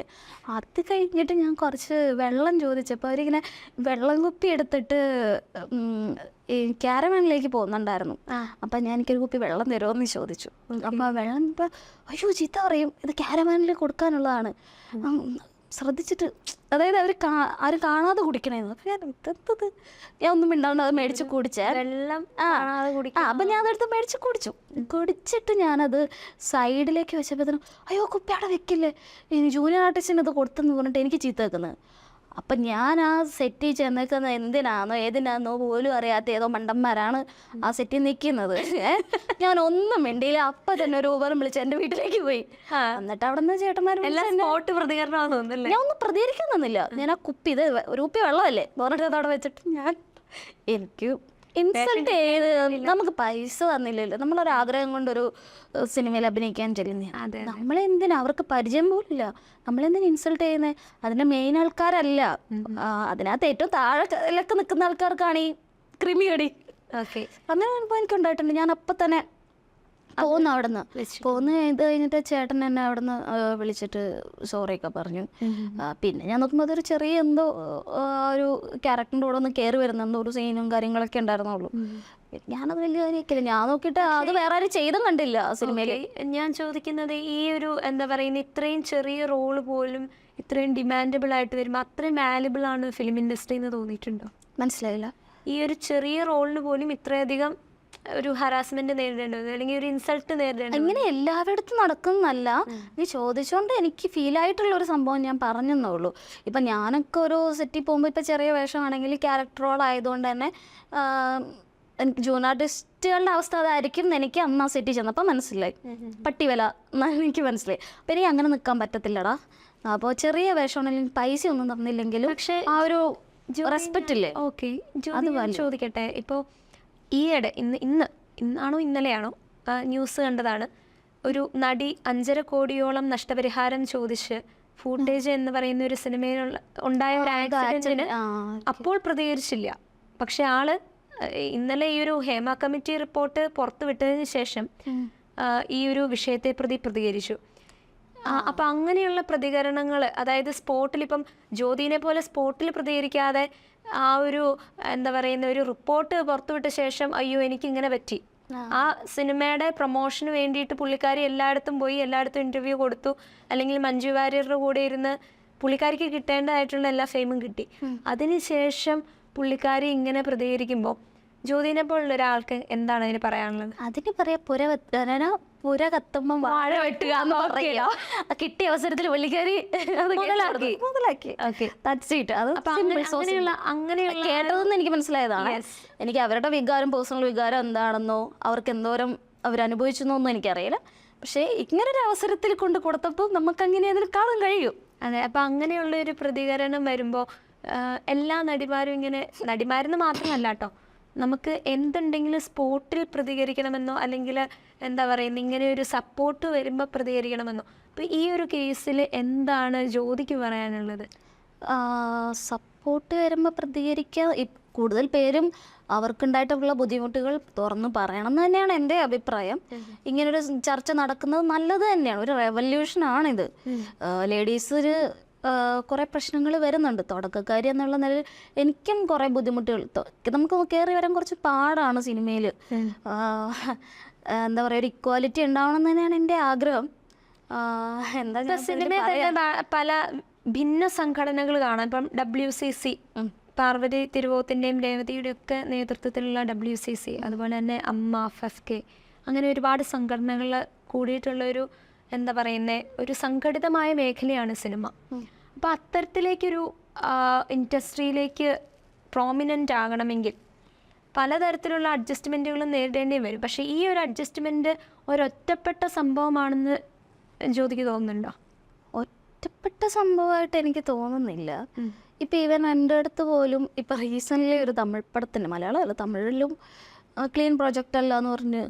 അത് കഴിഞ്ഞിട്ട് ഞാൻ കുറച്ച് വെള്ളം ചോദിച്ചപ്പോൾ അവരിങ്ങനെ വെള്ളം കുപ്പി എടുത്തിട്ട് ഈ ക്യാരവാനിലേക്ക് പോകുന്നുണ്ടായിരുന്നു. അപ്പം ഞാൻ എനിക്കൊരു കുപ്പി വെള്ളം തരുമോയെന്ന് ചോദിച്ചു. അപ്പം വെള്ളം ഇപ്പം അയ്യോ ചീത്ത പറയും, ഇത് ക്യാരവാനിൽ കൊടുക്കാനുള്ളതാണ്, ശ്രദ്ധിച്ചിട്ട്, അതായത് അവർ ആരും കാണാതെ കുടിക്കണേന്ന്. അപ്പം ഞാൻ ഒന്നും മിണ്ടാണ്ട് അത് മേടിച്ച് കുടിച്ചേ വെള്ളം. അപ്പം ഞാൻ അതെടുത്ത് മേടിച്ച് കുടിച്ചിട്ട് ഞാനത് സൈഡിലേക്ക് വെച്ചപ്പോഴത്തേനും അയ്യോ കുപ്പി അവിടെ വെക്കില്ലേ, ജൂനിയർ ആർട്ടിസ്റ്റിന് ഇത് കൊടുത്തെന്ന് പറഞ്ഞിട്ട് എനിക്ക് ചീത്ത വെക്കുന്നത്. അപ്പം ഞാൻ ആ സെറ്റിൽ ചെന്നേക്കുന്ന എന്തിനാണോ ഏതിനാന്നോ പോലും അറിയാത്ത ഏതോ മണ്ടന്മാരാണ് ആ സെറ്റിൽ നിൽക്കുന്നത്. ഞാൻ ഒന്നും മിണ്ടിയില്ല. അപ്പം തന്നെ ഒരു ഊബറും വിളിച്ച് എൻ്റെ വീട്ടിലേക്ക് പോയി. എന്നിട്ട് അവിടെ നിന്ന് ചേട്ടന്മാർ ഞാൻ ഒന്നും പ്രതികരിക്കാൻ തന്നില്ല. ഞാൻ ആ കുപ്പി, ഇത് ഒരു കുപ്പി വെള്ളമല്ലേ പറഞ്ഞിട്ട് അതവിടെ വെച്ചിട്ട് എനിക്ക് ഇൻസൾട്ട് ചെയ്ത്, നമുക്ക് പൈസ തന്നില്ലല്ലോ, നമ്മളൊരാഗ്രഹം കൊണ്ടൊരു സിനിമയിൽ അഭിനയിക്കാൻ ചെല്ലുന്ന നമ്മളെന്തിനാ, അവർക്ക് പരിചയം പോലില്ല, നമ്മളെന്തിനാ ഇൻസൾട്ട് ചെയ്യുന്നത്? അതിന്റെ മെയിൻ ആൾക്കാരല്ല, അതിനകത്ത് ഏറ്റവും താഴെയൊക്കെ നിൽക്കുന്ന ആൾക്കാർക്കാണ് ഈ ക്രിമിയടി. അങ്ങനെ അനുഭവം എനിക്ക് ഉണ്ടായിട്ടുണ്ട്. ഞാൻ അപ്പം തന്നെ പോന്നു. അവിടെ നിന്ന് പോന്ന് ഇത് കഴിഞ്ഞിട്ട് ചേട്ടൻ എന്നെ അവിടെ നിന്ന് വിളിച്ചിട്ട് സോറിയൊക്കെ പറഞ്ഞു. പിന്നെ ഞാൻ നോക്കുമ്പോൾ അതൊരു ചെറിയ എന്തോ ഒരു ക്യാരക്ടറിൻ്റെ കൂടെ ഒന്ന് കയറി വരുന്ന എന്തോ ഒരു സീനും കാര്യങ്ങളൊക്കെ ഉണ്ടായിരുന്നുള്ളൂ. ഞാനത് വലിയ കാര്യമൊക്കെയില്ല. ഞാൻ നോക്കിയിട്ട് അത് വേറെ ആരും ചെയ്തും കണ്ടില്ല ആ സിനിമയിൽ. ഞാൻ ചോദിക്കുന്നത്, ഈ ഒരു എന്താ പറയുന്ന ഇത്രയും ചെറിയ റോള് പോലും ഇത്രയും ഡിമാൻഡബിൾ ആയിട്ട് വരുമ്പോൾ അത്രയും വാല്യുബിൾ ആണ് ഫിലിം ഇൻഡസ്ട്രി എന്ന് തോന്നിയിട്ടുണ്ടോ? മനസ്സിലായില്ല. ഈ ഒരു ചെറിയ റോളിന് പോലും ഇത്രയധികം ഒരു ഹറാസ്മെന്റ് നേരിടേണ്ടത് അല്ലെങ്കിൽ ഒരു ഇൻസൾട്ട് നേരിടേണ്ടത് ഇങ്ങനെ എല്ലാവരിടത്തും നടക്കുന്നല്ല. നീ ചോദിച്ചോണ്ട് എനിക്ക് ഫീൽ ആയിട്ടുള്ള ഒരു സംഭവം ഞാൻ പറഞ്ഞെന്നുള്ളൂ. ഇപ്പം ഞാനൊക്കെ ഒരു സെറ്റിൽ പോകുമ്പോൾ ഇപ്പം ചെറിയ വേഷമാണെങ്കിൽ ക്യാരക്ടർ റോൾ ആയതുകൊണ്ട് തന്നെ എനിക്ക് ജൂനിയർ ആർട്ടിസ്റ്റുകളുടെ അവസ്ഥ അതായിരിക്കും എന്ന് എനിക്ക് അന്ന് ആ സെറ്റിൽ ചെന്നപ്പോൾ മനസ്സിലായി. പട്ടിവില എനിക്ക് മനസ്സിലായി. അപ്പം എനിക്ക് അങ്ങനെ നിൽക്കാൻ പറ്റത്തില്ലടാ. അപ്പോൾ ചെറിയ വേഷമാണെങ്കിൽ പൈസ ഒന്നും തന്നില്ലെങ്കിലും പക്ഷേ ആ ഒരു റെസ്പെക്റ്റ് ഇല്ലേ? ഓക്കെ, ചോദിക്കട്ടെ, ഇപ്പോൾ ഈയിടെ ഇന്നാണോ ഇന്നലെയാണോ ന്യൂസ് കണ്ടതാണ്, ഒരു നടി 5.5 കോടിയോളം നഷ്ടപരിഹാരം ചോദിച്ച് ഫൂട്ടേജ് എന്ന് പറയുന്ന ഒരു സിനിമയിലുള്ള ഉണ്ടായ ഒരു ആക്സിഡന്റിന് അപ്പോൾ പ്രതികരിച്ചില്ല. പക്ഷെ ആള് ഇന്നലെ ഈ ഒരു ഹേമ കമ്മിറ്റി റിപ്പോർട്ട് പുറത്തു വിട്ടതിന് ശേഷം ഈ ഒരു വിഷയത്തെ പ്രതി പ്രതികരിച്ചു. അപ്പം അങ്ങനെയുള്ള പ്രതികരണങ്ങൾ, അതായത് സ്പോട്ടിൽ ഇപ്പം ജ്യോതിനെ പോലെ സ്പോട്ടിൽ പ്രതികരിക്കാതെ ആ ഒരു എന്താ പറയുന്ന ഒരു റിപ്പോർട്ട് പുറത്തുവിട്ട ശേഷം അയ്യോ എനിക്കിങ്ങനെ പറ്റി, ആ സിനിമയുടെ പ്രൊമോഷന് വേണ്ടിയിട്ട് പുള്ളിക്കാരി എല്ലായിടത്തും പോയി എല്ലായിടത്തും ഇൻ്റർവ്യൂ കൊടുത്തു, അല്ലെങ്കിൽ മഞ്ജു വാര്യരുടെ കൂടെ ഇരുന്ന് പുള്ളിക്കാരിക്ക് കിട്ടേണ്ടതായിട്ടുള്ള എല്ലാ ഫെയിമും കിട്ടി. അതിനുശേഷം പുള്ളിക്കാരി ഇങ്ങനെ പ്രതികരിക്കുമ്പോൾ ജ്യോതിനെ പോലുള്ള ഒരാൾക്ക് എന്താണ് അതിന് പറയാനുള്ളത്? അതിന് പറയാ പുര കത്തുമ്പം വാഴ വെട്ടുക എന്ന് പറയാ. കിട്ടിയ അവസരത്തിൽ പുള്ളിക്കാരി മുതലാക്കി. അങ്ങനെയുള്ള കേട്ടതെന്ന് എനിക്ക് മനസ്സിലായതാണ്. എനിക്ക് അവരുടെ വികാരം, പേഴ്സണൽ വികാരം എന്താണെന്നോ അവർക്ക് എന്തോരം അവരനുഭവിച്ചെന്നൊന്നും എനിക്കറിയില്ല. പക്ഷേ ഇങ്ങനൊരു അവസരത്തിൽ കൊണ്ട് കൊടുത്തപ്പോൾ നമുക്ക് അങ്ങനെ അതിൽ കാണാൻ കഴിയും. അതെ, അപ്പം അങ്ങനെയുള്ള ഒരു പ്രതികരണം വരുമ്പോൾ എല്ലാ നടിമാരും ഇങ്ങനെ, നടിമാരെന്ന് മാത്രമല്ല കേട്ടോ, നമുക്ക് എന്തുണ്ടെങ്കിലും സ്പോട്ടിൽ പ്രതികരിക്കണമെന്നോ അല്ലെങ്കിൽ എന്താ പറയുന്നത് ഇങ്ങനെ ഒരു സപ്പോർട്ട് വരുമ്പോൾ പ്രതികരിക്കണമെന്നോ. അപ്പോൾ ഈ ഒരു കേസിൽ എന്താണ് ജ്യോതിക്ക് പറയാനുള്ളത്? സപ്പോർട്ട് വരുമ്പോൾ പ്രതികരിക്കാൻ കൂടുതൽ പേരും അവർക്കുണ്ടായിട്ടുള്ള ബുദ്ധിമുട്ടുകൾ തുറന്നു പറയണം എന്ന് തന്നെയാണ് എൻ്റെ അഭിപ്രായം. ഇങ്ങനൊരു ചർച്ച നടക്കുന്നത് നല്ലത് തന്നെയാണ്. ഒരു റെവല്യൂഷനാണിത്. ലേഡീസിന് കുറേ പ്രശ്നങ്ങൾ വരുന്നുണ്ട്. തുടക്കക്കാരി എന്നുള്ള നിലയിൽ എനിക്കും കുറേ ബുദ്ധിമുട്ടുകൾ, നമുക്ക് കയറി വരാൻ കുറച്ച് പാടാണ് സിനിമയിൽ. എന്താ പറയുക, ഒരു ഇക്വാലിറ്റി ഉണ്ടാവണം എന്ന് തന്നെയാണ് എൻ്റെ ആഗ്രഹം. എന്താ സിനിമയിൽ തന്നെ പല ഭിന്ന സംഘടനകൾ കാണാം. ഇപ്പം WCC, പാർവതി തിരുവോത്തിൻ്റെയും രേവതിയുടെയും ഒക്കെ നേതൃത്വത്തിലുള്ള WCC, അതുപോലെ തന്നെ അമ്മ, FFK, അങ്ങനെ ഒരുപാട് സംഘടനകൾ കൂടിയിട്ടുള്ളൊരു എന്താ പറയുന്നത് ഒരു സംഘടിതമായ മേഖലയാണ് സിനിമ. അപ്പോൾ അത്തരത്തിലേക്കൊരു ഇൻഡസ്ട്രിയിലേക്ക് പ്രോമിനൻ്റ് ആകണമെങ്കിൽ പലതരത്തിലുള്ള അഡ്ജസ്റ്റ്മെൻറ്റുകളും നേരിടേണ്ടി വരും. പക്ഷേ ഈ ഒരു അഡ്ജസ്റ്റ്മെൻറ്റ് ഒരൊറ്റപ്പെട്ട സംഭവമാണെന്ന് ജ്യോതിക്ക് തോന്നുന്നുണ്ടോ? ഒറ്റപ്പെട്ട സംഭവമായിട്ട് എനിക്ക് തോന്നുന്നില്ല. ഇപ്പം ഈവൻ എൻ്റെ അടുത്ത് പോലും ഇപ്പം റീസെൻ്റ്ലി ഒരു തമിഴ് പടത്തിന്, മലയാളമല്ല തമിഴിലും ക്ലീൻ പ്രൊജക്റ്റ് അല്ല എന്ന് പറഞ്ഞ്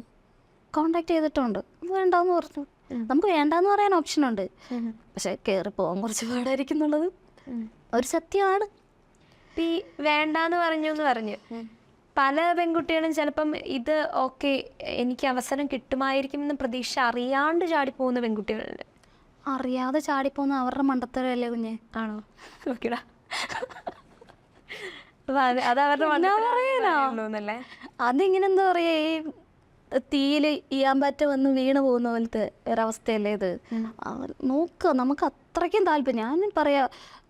കോണ്ടാക്ട് ചെയ്തിട്ടുണ്ട്. വേണ്ടാന്ന് പറഞ്ഞു. നമുക്ക് വേണ്ടാന്ന് പറയാൻ ഓപ്ഷൻ ഉണ്ട്, പക്ഷെ കയറി പോകാൻ കുറച്ച് പാടായിരിക്കും എന്നുള്ളത് ഒരു സത്യമാണ്. ഈ വേണ്ടാന്ന് പറഞ്ഞു പല പെൺകുട്ടികളും ചിലപ്പം ഇത് ഓക്കെ എനിക്ക് അവസരം കിട്ടുമായിരിക്കും എന്ന് പ്രതീക്ഷ അറിയാണ്ട് ചാടിപ്പോകുന്ന പെൺകുട്ടികളുണ്ട്. അറിയാതെ ചാടിപ്പോകുന്ന അവരുടെ മണ്ടത്തരല്ലേ കുഞ്ഞെ? ആണോ? ഓക്കെടാ, അത് അവരുടെ മണ്ടത്തരല്ലേ? അതിങ്ങനെ എന്താ പറയാ, ഈ തീയിൽ ഈയാമ്പാറ്റ വന്ന് വീണ് പോകുന്ന പോലത്തെ ഒരവസ്ഥയല്ലേ ഇത്? നോക്കുക, നമുക്ക് അത്രയ്ക്കും താല്പര്യം. ഞാൻ പറയാ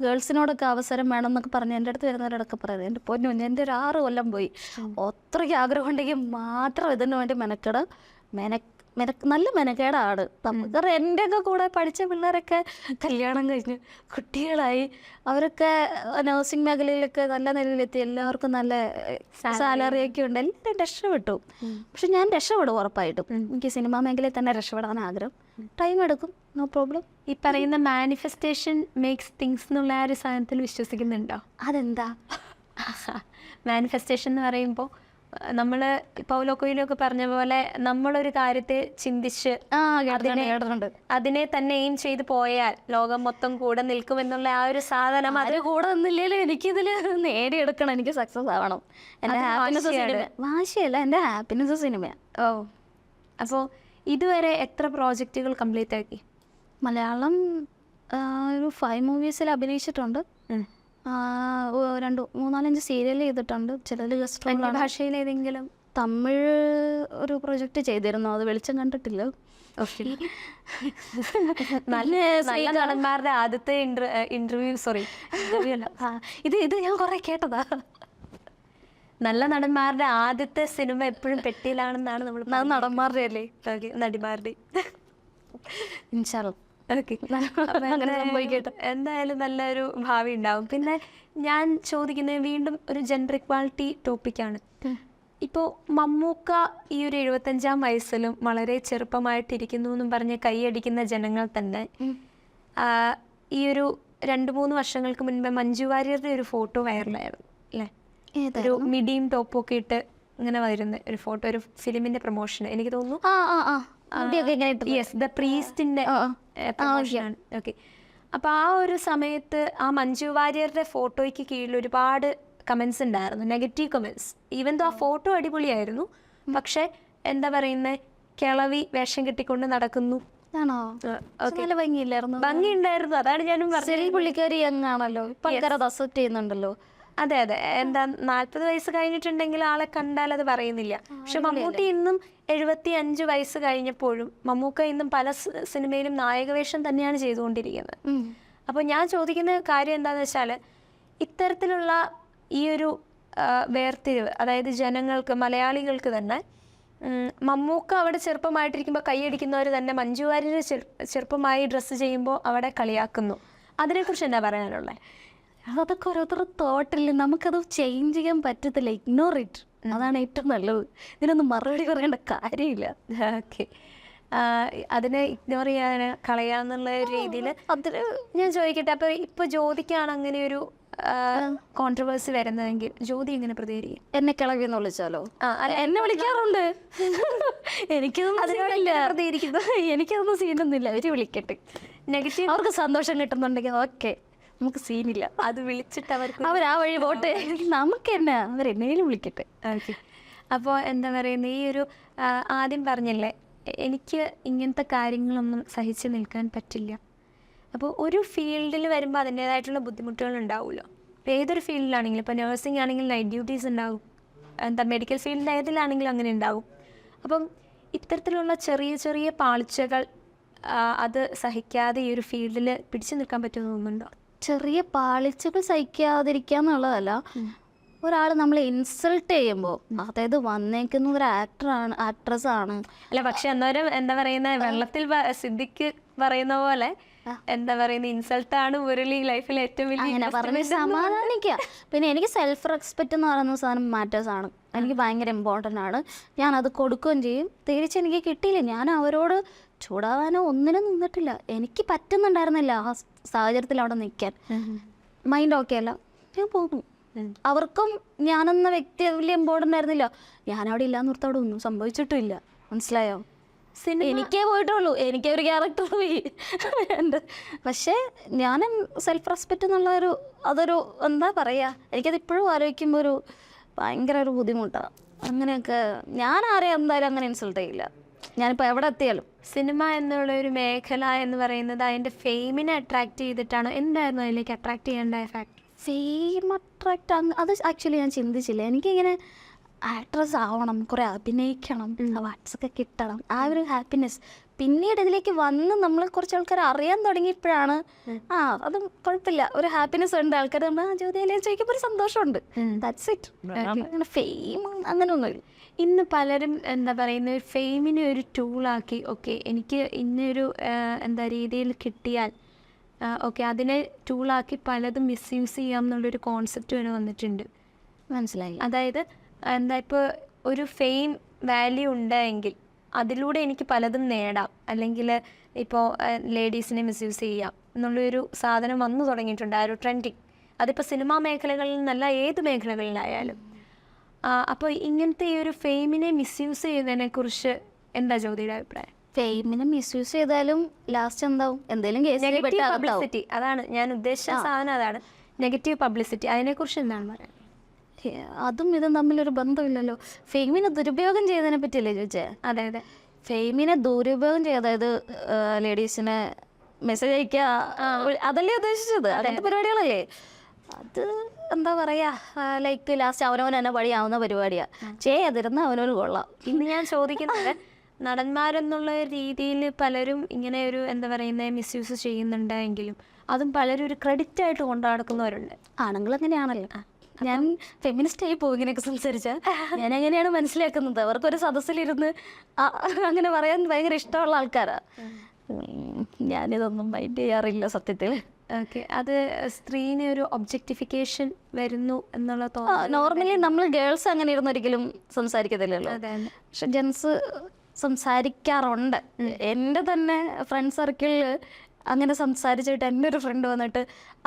ഗേൾസിനോടൊക്കെ അവസരം വേണം എന്നൊക്കെ പറഞ്ഞ് എൻ്റെ അടുത്ത് വരുന്നവരോടൊക്കെ പറയുന്നത്, എൻ്റെ പൊന്നു എൻ്റെ ഒരു 6 കൊല്ലം പോയി. അത്രയ്ക്ക് ആഗ്രഹം ഉണ്ടെങ്കിൽ മാത്രം ഇതിനു വേണ്ടി നല്ല മെനക്കേടാണ് നമുക്ക്. എൻ്റെയൊക്കെ കൂടെ പഠിച്ച പിള്ളേരൊക്കെ കല്യാണം കഴിഞ്ഞ് കുട്ടികളായി, അവരൊക്കെ നഴ്സിംഗ് മേഖലയിലൊക്കെ നല്ല നിലയിലെത്തി, എല്ലാവർക്കും നല്ല സാലറിയൊക്കെ ഉണ്ട്, എല്ലാവരും രക്ഷപ്പെട്ടു. പക്ഷെ ഞാൻ രക്ഷപ്പെടും ഉറപ്പായിട്ടും. എനിക്ക് സിനിമാ മേഖലയിൽ തന്നെ രക്ഷപ്പെടാൻ ആഗ്രഹം. ടൈം എടുക്കും, നോ പ്രോബ്ലം. ഈ പറയുന്ന മാനിഫെസ്റ്റേഷൻ മേക്സ് തിങ്സ് എന്നുള്ള ആ ഒരു സാധനത്തിൽ വിശ്വസിക്കുന്നുണ്ടോ? അതെന്താ മാനിഫെസ്റ്റേഷൻ എന്ന് പറയുമ്പോൾ നമ്മൾ പൗലോ കൊയ്ലോ ഒക്കെ പറഞ്ഞ പോലെ നമ്മളൊരു കാര്യത്തെ ചിന്തിച്ച് അതിനെ തന്നെ എയിം ചെയ്ത് പോയാൽ ലോകം മൊത്തം കൂടെ നിൽക്കുമെന്നുള്ള ആ ഒരു സാധനം. അത് കൂടെ നിന്നില്ലല്ലോ എനിക്കിതിൽ നേടിയെടുക്കണം, എനിക്ക് സക്സസ് ആവണം. എൻ്റെ ഹാപ്പിനെസ് സിനിമ, വാശിയല്ല, എൻ്റെ ഹാപ്പിനെസ് സിനിമയാണ്. ഓ, അപ്പോൾ ഇതുവരെ എത്ര പ്രോജക്റ്റുകൾ കംപ്ലീറ്റ് ആക്കി? മലയാളം ഒരു 5 മൂവീസിൽ അഭിനയിച്ചിട്ടുണ്ട്. 2-3-4-5 സീരിയൽ ചെയ്തിട്ടുണ്ട്. ചിലതിൽ ഗസ്റ്റ് റോൾ. ഭാഷയിൽ ഏതെങ്കിലും തമിഴ് ഒരു പ്രൊജക്റ്റ് ചെയ്തിരുന്നു, അത് വെളിച്ചം കണ്ടിട്ടില്ല. നല്ല നടന്മാരുടെ ആദ്യത്തെ ഇന്റർവ്യൂ അല്ല, ഇത് ഞാൻ കുറെ കേട്ടതാ. നല്ല നടന്മാരുടെ ആദ്യത്തെ സിനിമ എപ്പോഴും പെട്ടിയിലാണെന്നാണ് നമ്മൾ നടന്മാരുടെ അല്ലേ, നടിമാരുടെ. അങ്ങനെ സംഭവിക്കട്ടെ. എന്തായാലും നല്ലൊരു ഭാവി ഉണ്ടാവും. പിന്നെ ഞാൻ ചോദിക്കുന്നത് വീണ്ടും ഒരു ജെൻഡർ ഇക്വാളിറ്റി ടോപ്പിക്കാണ്. ഇപ്പോൾ മമ്മൂക്ക ഈ ഒരു 75-ാം വയസ്സിലും വളരെ ചെറുപ്പമായിട്ടിരിക്കുന്നു എന്നും പറഞ്ഞ് കൈയടിക്കുന്ന ജനങ്ങൾ തന്നെ ഈ ഒരു 2-3 വർഷങ്ങൾക്ക് മുൻപ് മഞ്ജു വാര്യരുടെ ഒരു ഫോട്ടോ വൈറലായിരുന്നു അല്ലേ? ഒരു മിഡിയും ടോപ്പും ഒക്കെ ഇട്ട് ഇങ്ങനെ വരുന്ന ഒരു ഫോട്ടോ, ഒരു ഫിലിമിന്റെ പ്രൊമോഷൻ എനിക്ക് തോന്നുന്നു. യെസ്, ദ പ്രീസ്റ്റിന്റെ പ്രൊമോഷനാണ്. ഓക്കെ, അപ്പോൾ ആ ഒരു സമയത്ത് ആ മഞ്ജു വാര്യരുടെ ഫോട്ടോയ്ക്ക് കീഴിൽ ഒരുപാട് കമൻസ് ഉണ്ടായിരുന്നു, നെഗറ്റീവ് കമൻസ്. ഈവൻ ദോ ആ ഫോട്ടോ അടിപൊളിയായിരുന്നു, പക്ഷെ എന്താ പറയുന്നത്, കിളവി വേഷം കെട്ടിക്കൊണ്ട് നടക്കുന്നു. ഭംഗിയുണ്ടായിരുന്നു, അതാണ് ഞാനും പറഞ്ഞത്. പുള്ളിക്കാരി യങ്ങാണല്ലോ, അക്സെപ്റ്റ് ചെയ്യുന്നുണ്ടല്ലോ. അതെ അതെ, എന്താ 40 വയസ്സ് കഴിഞ്ഞിട്ടുണ്ടെങ്കിൽ ആളെ കണ്ടാൽ അത് പറയുന്നില്ല. പക്ഷെ മമ്മൂട്ടി ഇന്നും 75 വയസ്സ് കഴിഞ്ഞപ്പോഴും മമ്മൂക്ക ഇന്നും പല സിനിമയിലും നായകവേഷം തന്നെയാണ് ചെയ്തുകൊണ്ടിരിക്കുന്നത്. അപ്പോൾ ഞാൻ ചോദിക്കുന്ന കാര്യം എന്താണെന്ന് വെച്ചാൽ, ഇത്തരത്തിലുള്ള ഈ ഒരു വേർതിരിവ്, അതായത് ജനങ്ങൾക്ക്, മലയാളികൾക്ക് തന്നെ മമ്മൂക്ക അവിടെ ചെറുപ്പമായിട്ടിരിക്കുമ്പോൾ കൈയടിക്കുന്നവർ തന്നെ മഞ്ജു വാര്യർ ചെറുപ്പമായി ഡ്രസ്സ് ചെയ്യുമ്പോൾ അവിടെ കളിയാക്കുന്നു. അതിനെക്കുറിച്ച് എന്താ പറയാനുള്ളത്? അതൊക്കെ ഓരോരുത്തർ തോട്ടില്ല, നമുക്കത് ചേഞ്ച് ചെയ്യാൻ പറ്റത്തില്ല. ഇഗ്നോർ ഇറ്റ്, അതാണ് ഏറ്റവും നല്ലത്. ഇതിനൊന്നും മറുപടി പറയേണ്ട കാര്യമില്ല. ഓക്കെ, അതിനെ ഇഗ്നോർ ചെയ്യാൻ, കളയാന്നുള്ള രീതിയിൽ അതിന് ഞാൻ ചോദിക്കട്ടെ. അപ്പോൾ ഇപ്പോൾ ജ്യോതിക്കാണ് അങ്ങനെ ഒരു കോൺട്രവേഴ്സി വരുന്നതെങ്കിൽ ജ്യോതി എങ്ങനെ പ്രതികരിക്കും? എന്നെ കിളവിന്ന് വിളിച്ചാലോ? എന്നെ വിളിക്കാറുണ്ട്. എനിക്കതൊന്നും സീനൊന്നുമില്ല. അവര് വിളിക്കട്ടെ, നെഗറ്റീവ് അവർക്ക് സന്തോഷം കിട്ടുന്നുണ്ടെങ്കിൽ ഓക്കെ, നമുക്ക് സീനില്ല. അത് വിളിച്ചിട്ട് അവർ ആ വഴി പോട്ടെ, നമുക്ക് തന്നെ അവരെന്നേലും വിളിക്കട്ടെ. ഓക്കെ, അപ്പോൾ എന്താ പറയുന്നത്, ഈ ഒരു ആദ്യം പറഞ്ഞല്ലേ, എനിക്ക് ഇങ്ങനത്തെ കാര്യങ്ങളൊന്നും സഹിച്ച് നിൽക്കാൻ പറ്റില്ല. അപ്പോൾ ഒരു ഫീൽഡിൽ വരുമ്പോൾ അതിൻ്റേതായിട്ടുള്ള ബുദ്ധിമുട്ടുകൾ ഉണ്ടാവുമല്ലോ. ഇപ്പോൾ ഏതൊരു ഫീൽഡിലാണെങ്കിലും, ഇപ്പോൾ നഴ്സിംഗ് ആണെങ്കിൽ നൈറ്റ് ഡ്യൂട്ടീസ് ഉണ്ടാവും, എന്താ മെഡിക്കൽ ഫീൽഡിൽ ഏതിലാണെങ്കിലും അങ്ങനെ ഉണ്ടാവും. അപ്പം ഇത്തരത്തിലുള്ള ചെറിയ ചെറിയ പാളിച്ചകൾ അത് സഹിക്കാതെ ഈ ഒരു ഫീൽഡിൽ പിടിച്ചു നിൽക്കാൻ പറ്റുമെന്ന് തോന്നുന്നുണ്ടോ? ചെറിയ പാളിച്ചകൾ സഹിക്കാതിരിക്കുക എന്നുള്ളതല്ല, ഒരാൾ നമ്മളെ ഇൻസൾട്ട് ചെയ്യുമ്പോൾ, അതായത് വന്നേക്കുന്ന ഒരു ആക്ട്രസ് ആണ് അല്ല, പക്ഷെ അന്നേരം എന്താ പറയുന്ന, വെള്ളത്തിൽ സിദ്ദിഖ് പറയുന്ന പോലെ എന്താ പറയുന്ന, ഇൻസൾട്ടാണ് മുരളി ലൈഫിൽ ഏറ്റവും വലിയ പറഞ്ഞ് സമാധാനിക്കുക. പിന്നെ എനിക്ക് സെൽഫ് റെസ്പെക്റ്റ് എന്ന് പറയുന്ന സാധനം മാറ്റേഴ്സ് ആണ്, എനിക്ക് ഭയങ്കര ഇമ്പോർട്ടൻ്റ് ആണ്. ഞാനത് കൊടുക്കുകയും ചെയ്യും. തിരിച്ചെനിക്ക് കിട്ടിയില്ല, ഞാൻ അവരോട് ചൂടാവാനോ ഒന്നിനും നിന്നിട്ടില്ല. എനിക്ക് പറ്റുന്നുണ്ടായിരുന്നില്ല ആ സാഹചര്യത്തിൽ അവിടെ നിൽക്കാൻ. മൈൻഡ് ഓക്കെ അല്ല, ഞാൻ പോകുന്നു. അവർക്കും ഞാനെന്ന വ്യക്തി വലിയ ഇമ്പോർട്ടൻ്റ് ആയിരുന്നില്ല. ഞാനവിടെ ഇല്ലാന്ന് ഓർത്ത് അവിടെ ഒന്നും സംഭവിച്ചിട്ടുമില്ല. മനസ്സിലായോ? എനിക്കേ പോയിട്ടുള്ളൂ, എനിക്ക് ഒരു ക്യാരക്ടർ പോയി എൻ്റെ. പക്ഷേ ഞാൻ സെൽഫ് റെസ്പെക്റ്റ് എന്നുള്ള അതൊരു എന്താ പറയുക, എനിക്കത് ഇപ്പോഴും ആലോചിക്കുമ്പോൾ ഒരു ഭയങ്കര ഒരു ബുദ്ധിമുട്ടാണ്. അങ്ങനെയൊക്കെ ഞാൻ ആരെയും എന്തായാലും അങ്ങനെ ഇൻസൾട്ട് ചെയ്യില്ല, ഞാനിപ്പോൾ എവിടെ എത്തിയാലും. സിനിമ എന്നുള്ള ഒരു മേഖല എന്ന് പറയുന്നത് അതിൻ്റെ ഫെയിമിനെ അട്രാക്ട് ചെയ്തിട്ടാണ്. എന്തായിരുന്നു അതിലേക്ക് അട്രാക്ട് ചെയ്യേണ്ട ഫാക്ടർ? ഫെയിം അട്രാക്ട് അത് ആക്ച്വലി ഞാൻ ചിന്തിച്ചില്ല. എനിക്കിങ്ങനെ ആക്ട്രസ് ആവണം, കുറേ അഭിനയിക്കണം, അവാർഡ്സൊക്കെ കിട്ടണം, ആ ഒരു ഹാപ്പിനെസ്. പിന്നീട് ഇതിലേക്ക് വന്ന് നമ്മൾ കുറച്ച് ആൾക്കാർ അറിയാൻ തുടങ്ങിയപ്പോഴാണ് അതും കുഴപ്പമില്ല, ഒരു ഹാപ്പിനെസ് ഉണ്ട്. ആൾക്കാർ നമ്മൾ ജ്യോതിയിലെ ചോദിക്കുമ്പോൾ ഒരു സന്തോഷമുണ്ട്. That's it. അങ്ങനെ ഫെയിം അങ്ങനെയൊന്നുമില്ല. ഇന്ന് പലരും എന്താ പറയുന്ന, ഫെയിമിനെ ഒരു ടൂളാക്കി, ഓക്കെ എനിക്ക് ഇന്നൊരു എന്താ രീതിയിൽ കിട്ടിയാൽ ഓക്കെ അതിനെ ടൂളാക്കി പലതും മിസ്യൂസ് ചെയ്യാം എന്നുള്ളൊരു കോൺസെപ്റ്റ് വരെ വന്നിട്ടുണ്ട്. മനസ്സിലായി? അതായത് എന്താ, ഇപ്പോൾ ഒരു ഫെയിം വാല്യൂ ഉണ്ടെങ്കിൽ അതിലൂടെ എനിക്ക് പലതും നേടാം, അല്ലെങ്കിൽ ഇപ്പോൾ ലേഡീസിനെ മിസ്യൂസ് ചെയ്യാം എന്നുള്ളൊരു സാധനം വന്നു തുടങ്ങിയിട്ടുണ്ട്, ആ ഒരു ട്രെൻഡിങ്. അതിപ്പോൾ സിനിമാ മേഖലകളിൽ നിന്നല്ല, ഏത് മേഖലകളിലായാലും. അപ്പോൾ ഇങ്ങനത്തെ ഈ ഒരു ഫെയിമിനെ മിസ്യൂസ് ചെയ്യുന്നതിനെക്കുറിച്ച് എന്താ ജ്യോതിയുടെ അഭിപ്രായം? ഫെയിമിനെ മിസ്യൂസ് ചെയ്താലും ലാസ്റ്റ് എന്താവും, എന്തെങ്കിലും നെഗറ്റീവ് പബ്ലിസിറ്റി. അതാണ് ഞാൻ ഉദ്ദേശിച്ച സാധനം, അതാണ് നെഗറ്റീവ് പബ്ലിസിറ്റി. അതിനെക്കുറിച്ച് എന്താണ് പറയുന്നത്? അതും ഇതും തമ്മിലൊരു ബന്ധമില്ലല്ലോ. ഫെയിമിനെ ദുരുപയോഗം ചെയ്തതിനെ പറ്റിയല്ലേ ചോദിച്ചേ? അതെ അതെ, ഫെയിമിനെ ദുരുപയോഗം ചെയ്യുക, അതായത് ലേഡീസിനെ മെസ്സേജ് അയക്കുക, അതല്ലേ ഉദ്ദേശിച്ചത്? അങ്ങനത്തെ പരിപാടികളല്ലേ? അത് എന്താ പറയാ, ലൈക്ക് ലാസ്റ്റ് അവനവൻ തന്നെ വഴിയാവുന്ന പരിപാടിയാ. ചെയ്തിരുന്ന അവനവന് കൊള്ളാം. ഇന്ന് ഞാൻ ചോദിക്കുന്നത്, നടന്മാരെന്നുള്ള രീതിയിൽ പലരും ഇങ്ങനെ ഒരു എന്താ പറയുന്നത് മിസ്യൂസ് ചെയ്യുന്നുണ്ടെങ്കിലും അതും പലരും ഒരു ക്രെഡിറ്റ് ആയിട്ട് കൊണ്ടു നടക്കുന്നവരുണ്ട്. ആണുങ്ങൾ അങ്ങനെയാണല്ലോ. ഞാൻ ഫെമിനിസ്റ്റ് ആയി പോകും ഇങ്ങനെയൊക്കെ സംസാരിച്ചാൽ. ഞാൻ അങ്ങനെയാണ് മനസ്സിലാക്കുന്നത്. അവർക്കൊരു സദസ്സിലിരുന്ന് അങ്ങനെ പറയാൻ ഭയങ്കര ഇഷ്ടമുള്ള ആൾക്കാരാ. ഞാനിതൊന്നും മൈൻഡ് ചെയ്യാറില്ല സത്യത്തിൽ. ഓക്കെ, അത് സ്ത്രീനെ ഒരു ഒബ്ജക്റ്റിഫിക്കേഷൻ വരുന്നു എന്നുള്ള നോർമലി നമ്മൾ ഗേൾസ് അങ്ങനെ ഇരുന്ന് ഒരിക്കലും സംസാരിക്കത്തില്ലല്ലോ. പക്ഷെ ജെൻസ് സംസാരിക്കാറുണ്ട്. എൻ്റെ തന്നെ ഫ്രണ്ട് സർക്കിളിൽ അങ്ങനെ സംസാരിച്ചിട്ട് എൻ്റെ ഒരു ഫ്രണ്ട് വന്നിട്ട്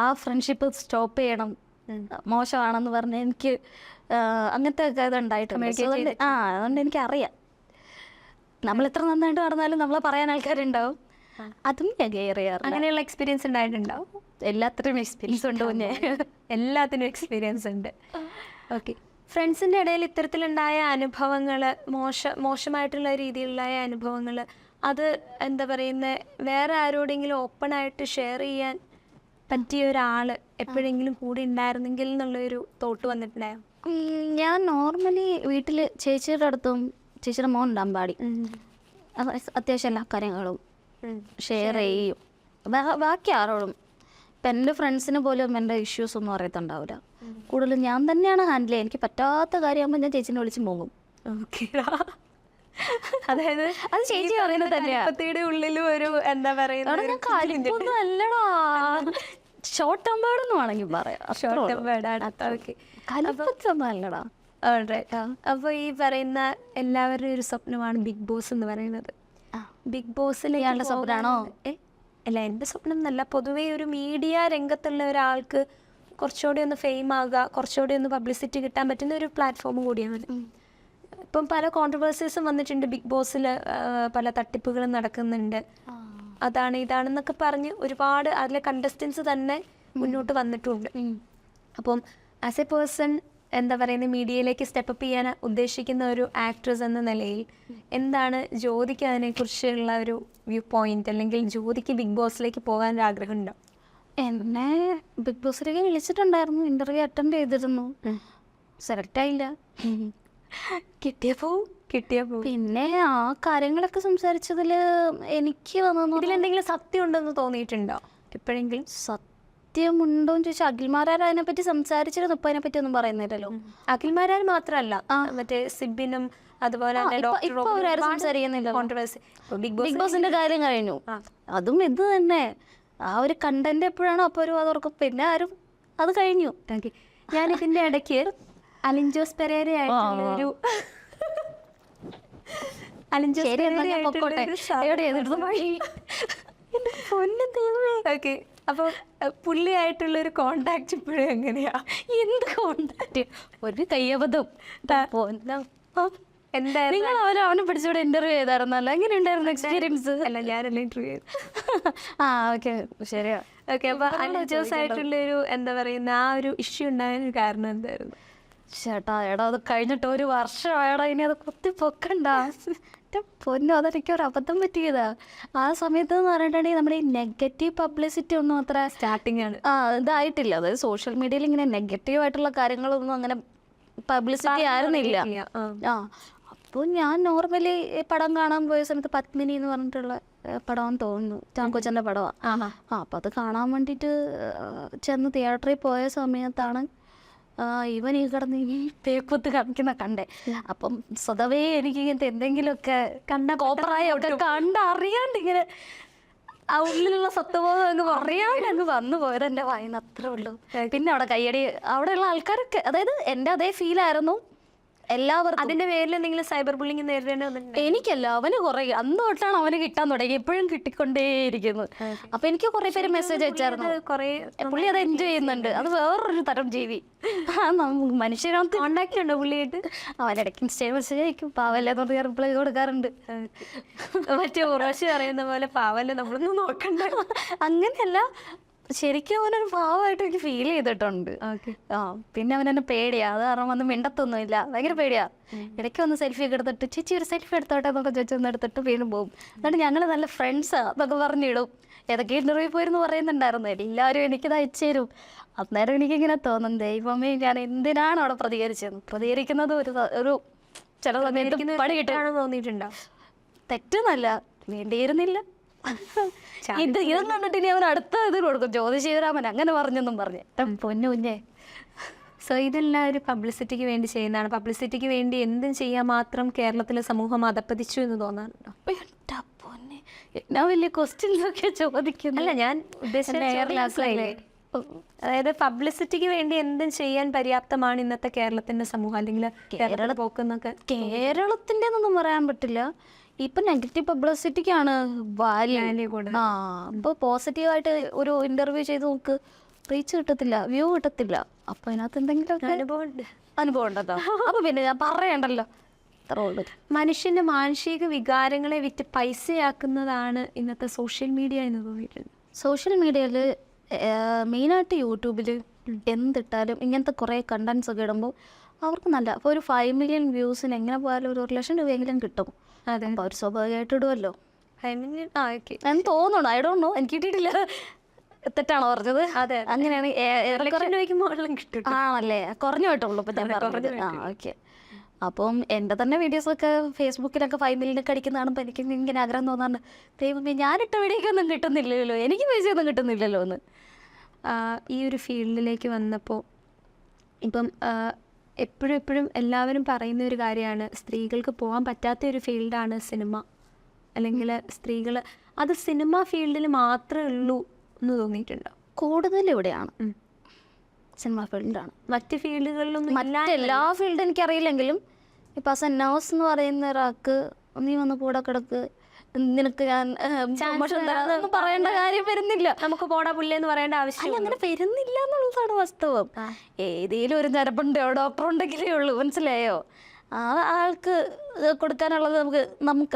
ആ ഫ്രണ്ട്ഷിപ്പ് സ്റ്റോപ്പ് ചെയ്യണം, മോശമാണെന്ന് പറഞ്ഞ് എനിക്ക് അങ്ങനത്തെ ഒക്കെ ഇതുണ്ടായിട്ടുണ്ട്. അതുകൊണ്ട് എനിക്കറിയാം നമ്മൾ എത്ര നന്നായിട്ട് നടന്നാലും നമ്മളെ പറയാൻ ആൾക്കാരുണ്ടാവും. അതും ഞാൻ കെയർ ചെയ്യാറ്. അങ്ങനെയുള്ള എക്സ്പീരിയൻസ് ഉണ്ടായിട്ടുണ്ടാവും. എല്ലാത്തിനും എക്സ്പീരിയൻസ് ഉണ്ട്. മുന്നേ എല്ലാത്തിനും എക്സ്പീരിയൻസ് ഉണ്ട്. ഓക്കെ, ഫ്രണ്ട്സിൻ്റെ ഇടയിൽ ഇത്തരത്തിലുണ്ടായ അനുഭവങ്ങൾ, മോശമായിട്ടുള്ള രീതിയിലുള്ള അനുഭവങ്ങൾ, അത് എന്താ പറയുന്നത്, വേറെ ആരോടെങ്കിലും ഓപ്പണായിട്ട് ഷെയർ ചെയ്യാൻ പറ്റിയ ഒരാൾ എപ്പോഴെങ്കിലും കൂടി ഉണ്ടായിരുന്നെങ്കിൽ എന്നുള്ളൊരു തോട്ട് വന്നിട്ടുണ്ടായോ? ഞാൻ നോർമലി വീട്ടിൽ ചേച്ചിയുടെ അടുത്തും ചേച്ചിയുടെ മോൻ ഉണ്ടാമ്പാടി അത്യാവശ്യം എല്ലാ കാര്യങ്ങളും ഷെയർ ചെയ്യും. ബാക്കി ആരോടും ഇപ്പം എൻ്റെ ഫ്രണ്ട്സിന് പോലും എൻ്റെ ഇഷ്യൂസ് ഒന്നും അറിയത്തുണ്ടാവില്ല. കൂടുതലും ഞാൻ തന്നെയാണ് ഹാൻഡിൽ ചെയ്യുക. എനിക്ക് പറ്റാത്ത കാര്യമാകുമ്പോൾ ഞാൻ ചേച്ചിനെ വിളിച്ച് പോകും. ഓക്കെ, അതായത് അത് ചേച്ചി പറയുന്നത് തന്നെയാണ്. ഉള്ളിലും ഒരു എന്താ പറയുന്നത് കലിപ്പൊന്നും അല്ലടാ, ഷോർട്ട് ടെമ്പേർഡെന്ന് വേണമെങ്കിൽ പറയാം. കലിപ്പൊന്നും അല്ലടാ. അപ്പോൾ ഈ പറയുന്ന എല്ലാവരുടെയും ഒരു സ്വപ്നമാണ് ബിഗ് ബോസ് എന്ന് പറയുന്നത്. ബിഗ് ബോസിലെ സ്വപ്നമാണോ? അല്ല, എൻ്റെ സ്വപ്നം എന്നല്ല, പൊതുവേ ഒരു മീഡിയ രംഗത്തുള്ള ഒരാൾക്ക് കുറച്ചുകൂടി ഒന്ന് ഫെയിം ആകുക, കുറച്ചുകൂടി ഒന്ന് പബ്ലിസിറ്റി കിട്ടാൻ പറ്റുന്ന ഒരു പ്ലാറ്റ്ഫോം കൂടിയാണ്. ഇപ്പം പല കോൺട്രവേഴ്സീസും വന്നിട്ടുണ്ട് ബിഗ് ബോസിൽ, പല തട്ടിപ്പുകളും നടക്കുന്നുണ്ട്, അതാണ് ഇതാണെന്നൊക്കെ പറഞ്ഞ് ഒരുപാട് അതിലെ കണ്ടസ്റ്റൻസ് തന്നെ മുന്നോട്ട് വന്നിട്ടുണ്ട്. അപ്പം ആസ് എ പേഴ്സൺ എന്താ പറയുന്നത്, മീഡിയയിലേക്ക് സ്റ്റെപ്പപ്പ് ചെയ്യാൻ ഉദ്ദേശിക്കുന്ന ഒരു ആക്ട്രസ് എന്ന നിലയിൽ എന്താണ് ജ്യോതിക്ക് അതിനെക്കുറിച്ചുള്ള ഒരു വ്യൂ പോയിന്റ്, അല്ലെങ്കിൽ ജ്യോതിക്ക് ബിഗ് ബോസിലേക്ക് പോകാൻ ഒരു ആഗ്രഹമുണ്ടോ? എന്നെ ബിഗ് ബോസിലേക്ക് വിളിച്ചിട്ടുണ്ടായിരുന്നു, ഇന്റർവ്യൂ അറ്റൻഡ് ചെയ്തിരുന്നു, സെലക്ട് ആയില്ല. കിട്ടിയപ്പോൾ പിന്നെ ആ കാര്യങ്ങളൊക്കെ സംസാരിച്ചതിൽ എനിക്ക് വന്നു ഇതിലെന്തെങ്കിലും സത്യം ഉണ്ടെന്ന് തോന്നിയിട്ടുണ്ടോ എപ്പോഴെങ്കിലും? സത്യമുണ്ടോന്ന് ചോദിച്ചാൽ അഖിൽമാരാർ അതിനെപ്പറ്റി സംസാരിച്ചിരുന്നു. ഇപ്പം അതിനെപ്പറ്റി ഒന്നും പറയുന്നില്ലല്ലോ. അഖിൽമാരാർ മാത്രമല്ല, മറ്റേ സിബിനും അതുപോലെ ബിഗ് ബോസിന്റെ കാര്യം കഴിഞ്ഞു. അതും ഇത് തന്നെ, ആ ഒരു കണ്ടന്റ് എപ്പോഴാണോ അപ്പോൾ ഒരു അതോർക്കും, പിന്നെ ആരും അത് കഴിഞ്ഞു. ഞാൻ ഇതിന്റെ ഇടയ്ക്ക് അലിൻ ജോസ് പെരേരയായിട്ടുള്ളൊരു അപ്പോൾ പുള്ളിയായിട്ടുള്ളൊരു കോണ്ടാക്ട് ഇപ്പോഴും എങ്ങനെയാ? എന്ത് കോണ്ടാക്ട്? ഒരു കയ്യബദ്ധം. എന്തായാലും നിങ്ങൾ അവനെ പിടിച്ചോടെ ഇന്റർവ്യൂ ചെയ്തായിരുന്നല്ലോ, എങ്ങനെ ഉണ്ടായിരുന്നു എക്സ്പീരിയൻസ്? അല്ല, ഞാനല്ല ഇന്റർവ്യൂ ചെയ്തു. ഓക്കെ, ശരിയാ. ഓക്കെ, അപ്പോൾ അലിൻ ജോസ് ആയിട്ടുള്ളൊരു എന്താ പറയുന്ന ആ ഒരു ഇഷ്യൂ ഉണ്ടായതിന് കാരണം എന്തായിരുന്നു? ചേട്ടാ അത് കഴിഞ്ഞിട്ട് ഒരു വർഷമായടാ, ഇനി അത് കുത്തി പൊക്കണ്ട. പൊന്നു, അതെനിക്ക് ഒരു അബദ്ധം പറ്റിയതാ. ആ സമയത്ത് എന്ന് പറഞ്ഞിട്ടുണ്ടെങ്കിൽ നമ്മുടെ ഈ നെഗറ്റീവ് പബ്ലിസിറ്റി ഒന്നും അത്ര സ്റ്റാർട്ടിങ് ആണ് ഇതായിട്ടില്ല. അതായത് സോഷ്യൽ മീഡിയയിൽ ഇങ്ങനെ നെഗറ്റീവ് ആയിട്ടുള്ള കാര്യങ്ങളൊന്നും അങ്ങനെ പബ്ലിസിറ്റി ആയിരുന്നില്ല. അപ്പോൾ ഞാൻ നോർമലി പടം കാണാൻ പോയ സമയത്ത് പത്മിനി എന്ന് പറഞ്ഞിട്ടുള്ള പടമാണെന്ന് തോന്നുന്നു, ചാങ്കോച്ചൻ്റെ പടമാണ്. അപ്പോൾ അത് കാണാൻ വേണ്ടിയിട്ട് ചെന്ന് തിയേറ്ററിൽ പോയ സമയത്താണ് ഇവൻ ഈ കിടന്ന് ഈ പേക്കുത്ത് കാണിക്കുന്ന കണ്ടേ. അപ്പം സ്വതവേ എനിക്ക് ഇങ്ങനത്തെ എന്തെങ്കിലുമൊക്കെ കോപ്പറായൊക്കെ കണ്ടറിയാണ്ട് ഇങ്ങനെ ആ ഉള്ളിലുള്ള സത്വബോധം അങ്ങ് അറിയാണ്ട് അങ്ങ് വന്നു പോയത് എൻ്റെ വായിന്ന്, അത്രേ ഉള്ളൂ. പിന്നെ അവിടെ കയ്യടി, അവിടെയുള്ള ആൾക്കാരൊക്കെ, അതായത് എൻ്റെ അതേ ഫീലായിരുന്നു എല്ലാവർക്കും. അതിന്റെ പേരിൽ എന്തെങ്കിലും സൈബർ ബുള്ളിങ് നേരിടേണ്ടി വന്നിട്ടുണ്ട്? എനിക്കല്ല, അവന് കുറെ അന്ന് തൊട്ടാണ് അവന് കിട്ടാൻ തുടങ്ങി, എപ്പോഴും കിട്ടിക്കൊണ്ടേയിരിക്കുന്നു. അപ്പൊ എനിക്ക് കുറെ പേര് മെസ്സേജ് അയച്ചായിരുന്നു. പുള്ളി അത് എൻജോയ് ചെയ്യുന്നുണ്ട്, അത് വേറൊരു തരം ജീവി. മനുഷ്യനകത്ത് കോണ്ടാക്ട് ഉണ്ടോ പുള്ളിയായിട്ട്? അവനിടയ്ക്ക് ഇൻസ്റ്റയിൽ മെസ്സേജ് അയക്കും, പാവല്ലെന്ന് പറഞ്ഞ് റിപ്ലൈ കൊടുക്കാറുണ്ട്. മറ്റേ ഉറവശി പറയുന്ന പോലെ പാവല്ലേ, നമ്മളൊന്നും നോക്കണ്ട. അങ്ങനെയല്ല, ശരിക്കും അവനൊരു ഭാവമായിട്ട് എനിക്ക് ഫീൽ ചെയ്തിട്ടുണ്ട്. ഓക്കെ. ആ പിന്നെ അവനെന്നെ പേടിയാ, അത് കാരണം വന്ന് മിണ്ടത്തൊന്നുമില്ല, ഭയങ്കര പേടിയാ. ഇടയ്ക്ക് വന്ന് സെൽഫി ഒക്കെ എടുത്തിട്ട് ചേച്ചി ഒരു സെൽഫി എടുത്തോട്ടെ എന്നൊക്കെ ചോദിച്ചൊന്ന് എടുത്തിട്ട് വീണ്ടും പോകും. എന്നിട്ട് ഞങ്ങൾ നല്ല ഫ്രണ്ട്സാ എന്നൊക്കെ പറഞ്ഞിടും. ഏതൊക്കെ ഇന്റർവ്യൂ പോയിരുന്നു പറയുന്നുണ്ടായിരുന്നു, എല്ലാവരും എനിക്കിത് അയച്ചു തരും. അന്നേരം എനിക്കിങ്ങനെ തോന്നും, ദൈവമേ ഞാൻ എന്തിനാണ് അവിടെ പ്രതികരിച്ചത്. പ്രതികരിക്കുന്നത് ഒരു ചില സമയത്ത് പണി കിട്ടാണ് തോന്നിയിട്ടുണ്ടോ? തെറ്റെന്നല്ല, വേണ്ടിയിരുന്നില്ല. ഇതും കണ്ടിട്ട് ഇനി അവൻ അടുത്ത ഇത് കൊടുക്കും, ജ്യോതിഷീരാമൻ അങ്ങനെ പറഞ്ഞെന്നും പറഞ്ഞ് പൊന്നു കുഞ്ഞേ. സോ ഇതെല്ലാം ഒരു പബ്ലിസിറ്റിക്ക് വേണ്ടി ചെയ്യുന്നതാണ്. പബ്ലിസിറ്റിക്ക് വേണ്ടി എന്തും ചെയ്യാൻ മാത്രം കേരളത്തിലെ സമൂഹം അധപ്പതിച്ചു എന്ന് തോന്നാറുണ്ടോ? പൊന്നെ, എന്നാ വലിയ ക്വസ്റ്റ്യൻസ് ഒക്കെ ചോദിക്കുന്നു. അല്ല, ഞാൻ ഉദ്ദേശിച്ച അതായത് പബ്ലിസിറ്റിക്ക് വേണ്ടി എന്തും ചെയ്യാൻ പര്യാപ്തമാണ് ഇന്നത്തെ കേരളത്തിന്റെ സമൂഹം, അല്ലെങ്കിൽ കേരള പോക്കുന്നൊക്കെ. കേരളത്തിന്റെ എന്നൊന്നും പറയാൻ പറ്റില്ല. ഇപ്പൊ നെഗറ്റീവ് പബ്ലിസിറ്റിക്കാണ് വാല്യൂ. ആ ഇപ്പൊ പോസിറ്റീവായിട്ട് ഒരു ഇന്റർവ്യൂ ചെയ്ത് നോക്ക്, റീച്ച് കിട്ടത്തില്ല, വ്യൂ കിട്ടത്തില്ല. അപ്പൊ അതിനകത്ത് എന്തെങ്കിലും അനുഭവം ഉണ്ടോ? അപ്പൊ പിന്നെ ഞാൻ പറയണ്ടല്ലോ. മനുഷ്യന്റെ മാനസിക വികാരങ്ങളെ വിറ്റ് പൈസയാക്കുന്നതാണ് ഇന്നത്തെ സോഷ്യൽ മീഡിയ എന്ന് തോന്നിയിട്ടുണ്ട്. സോഷ്യൽ മീഡിയയിൽ മെയിനായിട്ട് യൂട്യൂബിൽ എന്തിട്ടാലും ഇങ്ങനത്തെ കുറേ കണ്ടൻസ് ഒക്കെ ഇടുമ്പോൾ അവർക്ക് നല്ല, അപ്പോൾ ഒരു 5 മില്യൺ വ്യൂസിന് എങ്ങനെ പോയാലും ഒരു 1 ലക്ഷം രൂപയെങ്കിലും കിട്ടും. അതെ, അപ്പോൾ അവർ സ്വാഭാവികമായിട്ട് ഇടുമല്ലോ 5 മില്യൺ. എന്ന് തോന്നുന്നു, ഐ ഡോണ്ട് നോ, എനിക്ക് കിട്ടിയിട്ടില്ല. തെറ്റാണോ പറഞ്ഞത്? അതെ, അങ്ങനെയാണ്. ആണല്ലേ, കുറഞ്ഞു പോയിട്ടുള്ളൂ ഇപ്പം ഞാൻ പറഞ്ഞത്. ആ ഓക്കെ. അപ്പം എൻ്റെ തന്നെ വീഡിയോസൊക്കെ ഫേസ്ബുക്കിലൊക്കെ 5 മില്യൺ അടിക്കുന്ന കാണുമ്പോൾ എനിക്ക് ഇങ്ങനെ ആഗ്രഹം തോന്നാറുണ്ട്, ദൈവമേ ഞാനിട്ട വീഡിയോക്കൊന്നും കിട്ടുന്നില്ലല്ലോ, എനിക്ക് പൈസയൊന്നും കിട്ടുന്നില്ലല്ലോ എന്ന്. ഈ ഒരു ഫീൽഡിലേക്ക് വന്നപ്പോൾ ഇപ്പം എപ്പോഴും എല്ലാവരും പറയുന്ന ഒരു കാര്യമാണ്, സ്ത്രീകൾക്ക് പോകാൻ പറ്റാത്ത ഒരു ഫീൽഡാണ് സിനിമ, അല്ലെങ്കിൽ സ്ത്രീകൾ അത് സിനിമ ഫീൽഡിൽ മാത്രമേ ഉള്ളൂ എന്ന് തോന്നിയിട്ടുണ്ടോ? കൂടുതൽ ഇവിടെയാണ്, സിനിമ ഫീൽഡിലാണ്. മറ്റ് ഫീൽഡുകളിലൊന്നും എല്ലാ ഫീൽഡും എനിക്കറിയില്ലെങ്കിലും ഇപ്പം ആസ് എ നഴ്സ് എന്ന് പറയുന്ന ഒരാൾക്ക് നീ വന്ന് കൂടെ കിടക്ക്, നിനക്ക് ഞാൻ പറയേണ്ട കാര്യം വരുന്നില്ല, നമുക്ക് പോടാ പുല്ലെന്ന് പറയേണ്ട ആവശ്യം അങ്ങനെ വരുന്നില്ല എന്നുള്ളതാണ് വാസ്തവം. ഏതെങ്കിലും ഒരു ഞരമ്പുണ്ടോ ഡോക്ടർ ഉണ്ടെങ്കിലേ ഉള്ളൂ, മനസ്സിലായോ? ആ ആൾക്ക് കൊടുക്കാനുള്ളത്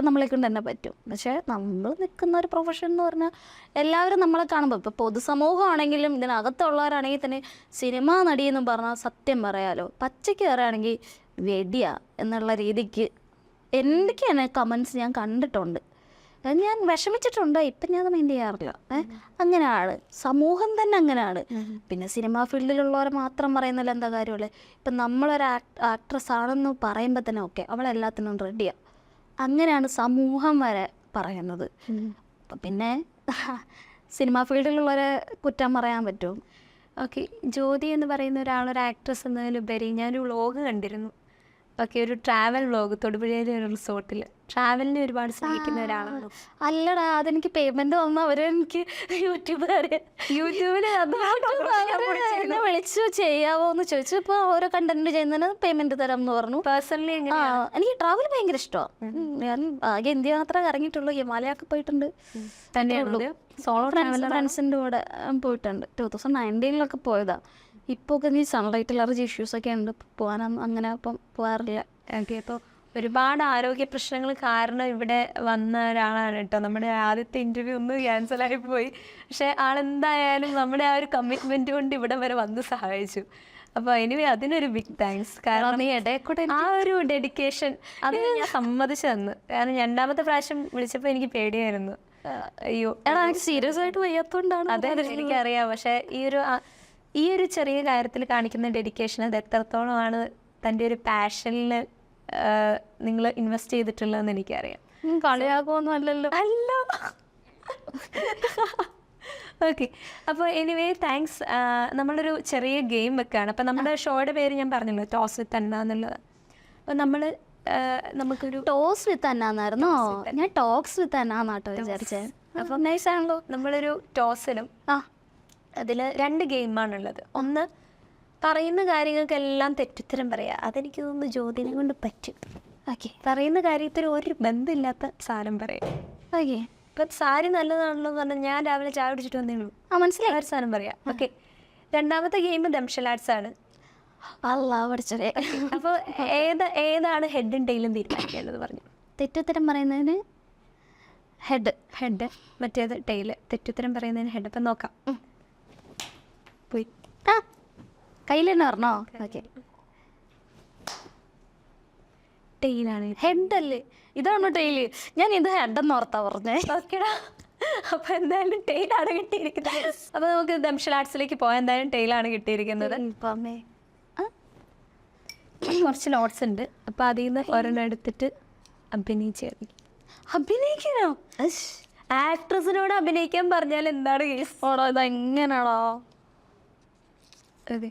നമ്മളെ കൊണ്ട് തന്നെ പറ്റും. പക്ഷേ നമ്മൾ നിൽക്കുന്ന ഒരു പ്രൊഫഷൻ എന്ന് പറഞ്ഞാൽ എല്ലാവരും നമ്മളെ കാണുമ്പോൾ, ഇപ്പോൾ പൊതുസമൂഹമാണെങ്കിലും ഇതിനകത്തുള്ളവരാണെങ്കിൽ തന്നെ സിനിമാ നടിയെന്നും പറഞ്ഞാൽ സത്യം പറയാലോ, പച്ചയ്ക്ക് പറയുകയാണെങ്കിൽ വെടിയാ എന്നുള്ള രീതിക്ക് എന്തൊക്കെ തന്നെ കമൻസ് ഞാൻ കണ്ടിട്ടുണ്ട്. ഞാൻ വിഷമിച്ചിട്ടുണ്ട്, ഇപ്പം ഞാൻ മൈൻഡ് ചെയ്യാറില്ല. അങ്ങനെയാണ് സമൂഹം തന്നെ, അങ്ങനെയാണ്. പിന്നെ സിനിമാ ഫീൽഡിലുള്ളവരെ മാത്രം പറയുന്നില്ല, എന്താ കാര്യമല്ലേ? ഇപ്പം നമ്മളൊരു ആക്ട്രസ് ആണെന്ന് പറയുമ്പോൾ തന്നെ ഓക്കെ, അവളെല്ലാത്തിനും റെഡിയാണ്, അങ്ങനെയാണ് സമൂഹം വരെ പറയുന്നത്. അപ്പം പിന്നെ സിനിമാ ഫീൽഡിലുള്ളവരെ കുറ്റം പറയാൻ പറ്റും? ഓക്കെ. ജ്യോതി എന്ന് പറയുന്ന ഒരാളൊരു ആക്ട്രസ് എന്നതിലുപരി ഞാനൊരു വ്ളോഗ് കണ്ടിരുന്നു. ഓക്കെ, ഒരു ട്രാവൽ വ്ളോഗ്, തൊടുപുഴയിലെ ഒരു റിസോർട്ടിൽ ട്രാവലിനെ ഒരുപാട് സ്നേഹിക്കുന്ന ഒരാളാണ്. അല്ലടാ, അതെനിക്ക് പേയ്മെന്റ് വന്ന അവരെനിക്ക് യൂട്യൂബിൽ എന്നെ വിളിച്ചു ചെയ്യാവോ എന്ന് ചോദിച്ചു. ഇപ്പോൾ ഓരോ കണ്ടന്റ് ചെയ്യുന്നതിന് പേയ്മെന്റ് തരാം എന്ന് പറഞ്ഞു. പേഴ്സണലി എനിക്ക് ട്രാവൽ ഭയങ്കര ഇഷ്ടമാണ്. ഞാൻ ആകെ ഇന്ത്യ മാത്രമേ കറങ്ങിയിട്ടുള്ളൂ, ഹിമാലയൊക്കെ പോയിട്ടുണ്ട്. സോളോ ഫ്രണ്ട്സിൻ്റെ കൂടെ പോയിട്ടുണ്ട്. 2019 പോയതാ. ഇപ്പോൾ ഒക്കെ ഈ സൺലൈറ്റ് അലർജി ഇഷ്യൂസൊക്കെ ഉണ്ട്, പോകാനൊന്നും അങ്ങനെ അപ്പം പോകാറില്ല. ഓക്കെ. അപ്പോൾ ഒരുപാട് ആരോഗ്യ പ്രശ്നങ്ങൾ കാരണം ഇവിടെ വന്ന ഒരാളാണ് കേട്ടോ. നമ്മുടെ ആദ്യത്തെ ഇൻ്റർവ്യൂ ഒന്ന് ക്യാൻസലായി പോയി, പക്ഷേ ആളെന്തായാലും നമ്മുടെ ആ ഒരു കമ്മിറ്റ്മെൻറ്റ് കൊണ്ട് ഇവിടെ വരെ വന്ന് സഹായിച്ചു. അപ്പോൾ എനിവേ അതിനൊരു ബിഗ് താങ്ക്സ്. കാരണം നീ ഇടയ്ക്കൂടെ ആ ഒരു ഡെഡിക്കേഷൻ അത് ഞാൻ സമ്മതിച്ചു തന്നു. കാരണം 2ാമത്തെ പ്രാവശ്യം വിളിച്ചപ്പോൾ എനിക്ക് പേടിയായിരുന്നു. അയ്യോ എടാ, എനിക്ക് സീരിയസ് ആയിട്ട് വയ്യാത്തതുകൊണ്ടാണ്. അതെ, എനിക്കറിയാം. പക്ഷേ ഈ ഒരു ചെറിയ കാര്യത്തിൽ കാണിക്കുന്ന ഡെഡിക്കേഷൻ അത് എത്രത്തോളമാണ് തൻ്റെ ഒരു പാഷനിൽ നിങ്ങൾ ഇൻവെസ്റ്റ് ചെയ്തിട്ടുള്ളതെന്ന് എനിക്കറിയാം. കളിയാകുമൊന്നും അല്ലല്ലോ. അല്ല. ഓക്കെ. അപ്പോൾ എനിവേ താങ്ക്സ്. നമ്മളൊരു ചെറിയ ഗെയിം വെക്കുകയാണ്. അപ്പോൾ നമ്മുടെ ഷോയുടെ പേര് ഞാൻ പറഞ്ഞല്ലോ, ടോസ് വിത്ത് അന്ന എന്നുള്ളത്. അപ്പോൾ നമുക്കൊരു ടോസ് വിത്ത് അന്നായിരുന്നോ? ഞാൻ ടോക്സ് വിത്ത് അന്നാട്ടോ വിചാരിച്ചേ. അപ്പം നൈസ് ആണല്ലോ. നമ്മളൊരു ടോസിലും അതിൽ 2 ഗെയിമാണുള്ളത്. ഒന്ന്, പറയുന്ന കാര്യങ്ങൾക്കെല്ലാം തെറ്റുത്തരം പറയുക. അതെനിക്ക് തോന്നുന്നു ജ്യോതിനെ കൊണ്ട് പറ്റും. ഓക്കെ. പറയുന്ന കാര്യത്തിൽ ഒരു ബന്ധമില്ലാത്ത സാരം പറയാം. ഓക്കെ. ഇപ്പം സാരി നല്ലതാണല്ലോ എന്ന് പറഞ്ഞാൽ ഞാൻ രാവിലെ ചായ കുടിച്ചിട്ട് വന്നേ ഉള്ളൂ, മനസ്സിലായി, ഒരു സാധനം പറയാം. ഓക്കെ. 2ാമത്തെ ഗെയിം ദംഷലാഡ്സ് ആണ്. പഠിച്ചേ. അപ്പോൾ ഏതാണ് ഹെഡും ടെയിലും തീരുമാനിക്കേണ്ടത് പറഞ്ഞു? തെറ്റുത്തരം പറയുന്നതിന് ഹെഡ്, മറ്റേത് ടെയില്. തെറ്റുത്തരം പറയുന്നതിന് ഹെഡ്. അപ്പം നോക്കാം. പോയി. ആ കയ്യിൽ തന്നെ പറഞ്ഞോ? ഓക്കെ. ടെയിലാണ്. ഹെഡല്ലേ? ഇതാണോ ടെയില്? ഞാൻ ഇത് ഹെഡെന്ന് ഓർത്താ പറഞ്ഞേ. ഓക്കെടാ, അപ്പൊ എന്തായാലും ടെയിലാണ് കിട്ടിയിരിക്കുന്നത്. അപ്പൊ നമുക്ക് ദംഷൽ ആർട്സിലേക്ക് പോയാൽ എന്തായാലും ടെയിലാണ് കിട്ടിയിരിക്കുന്നത്. കുറച്ച് നോട്ട്സ് ഉണ്ട്, അപ്പൊ അതിൽ നിന്ന് ഒരെണ്ണം എടുത്തിട്ട് അഭിനയിച്ചായിരുന്നു. അഭിനയിക്കണോ? ആക്ട്രസിനോട് അഭിനയിക്കാൻ പറഞ്ഞാൽ എന്താണ് കേസ്? ഓടോ ഇതെങ്ങനെയാണോ? അതെ,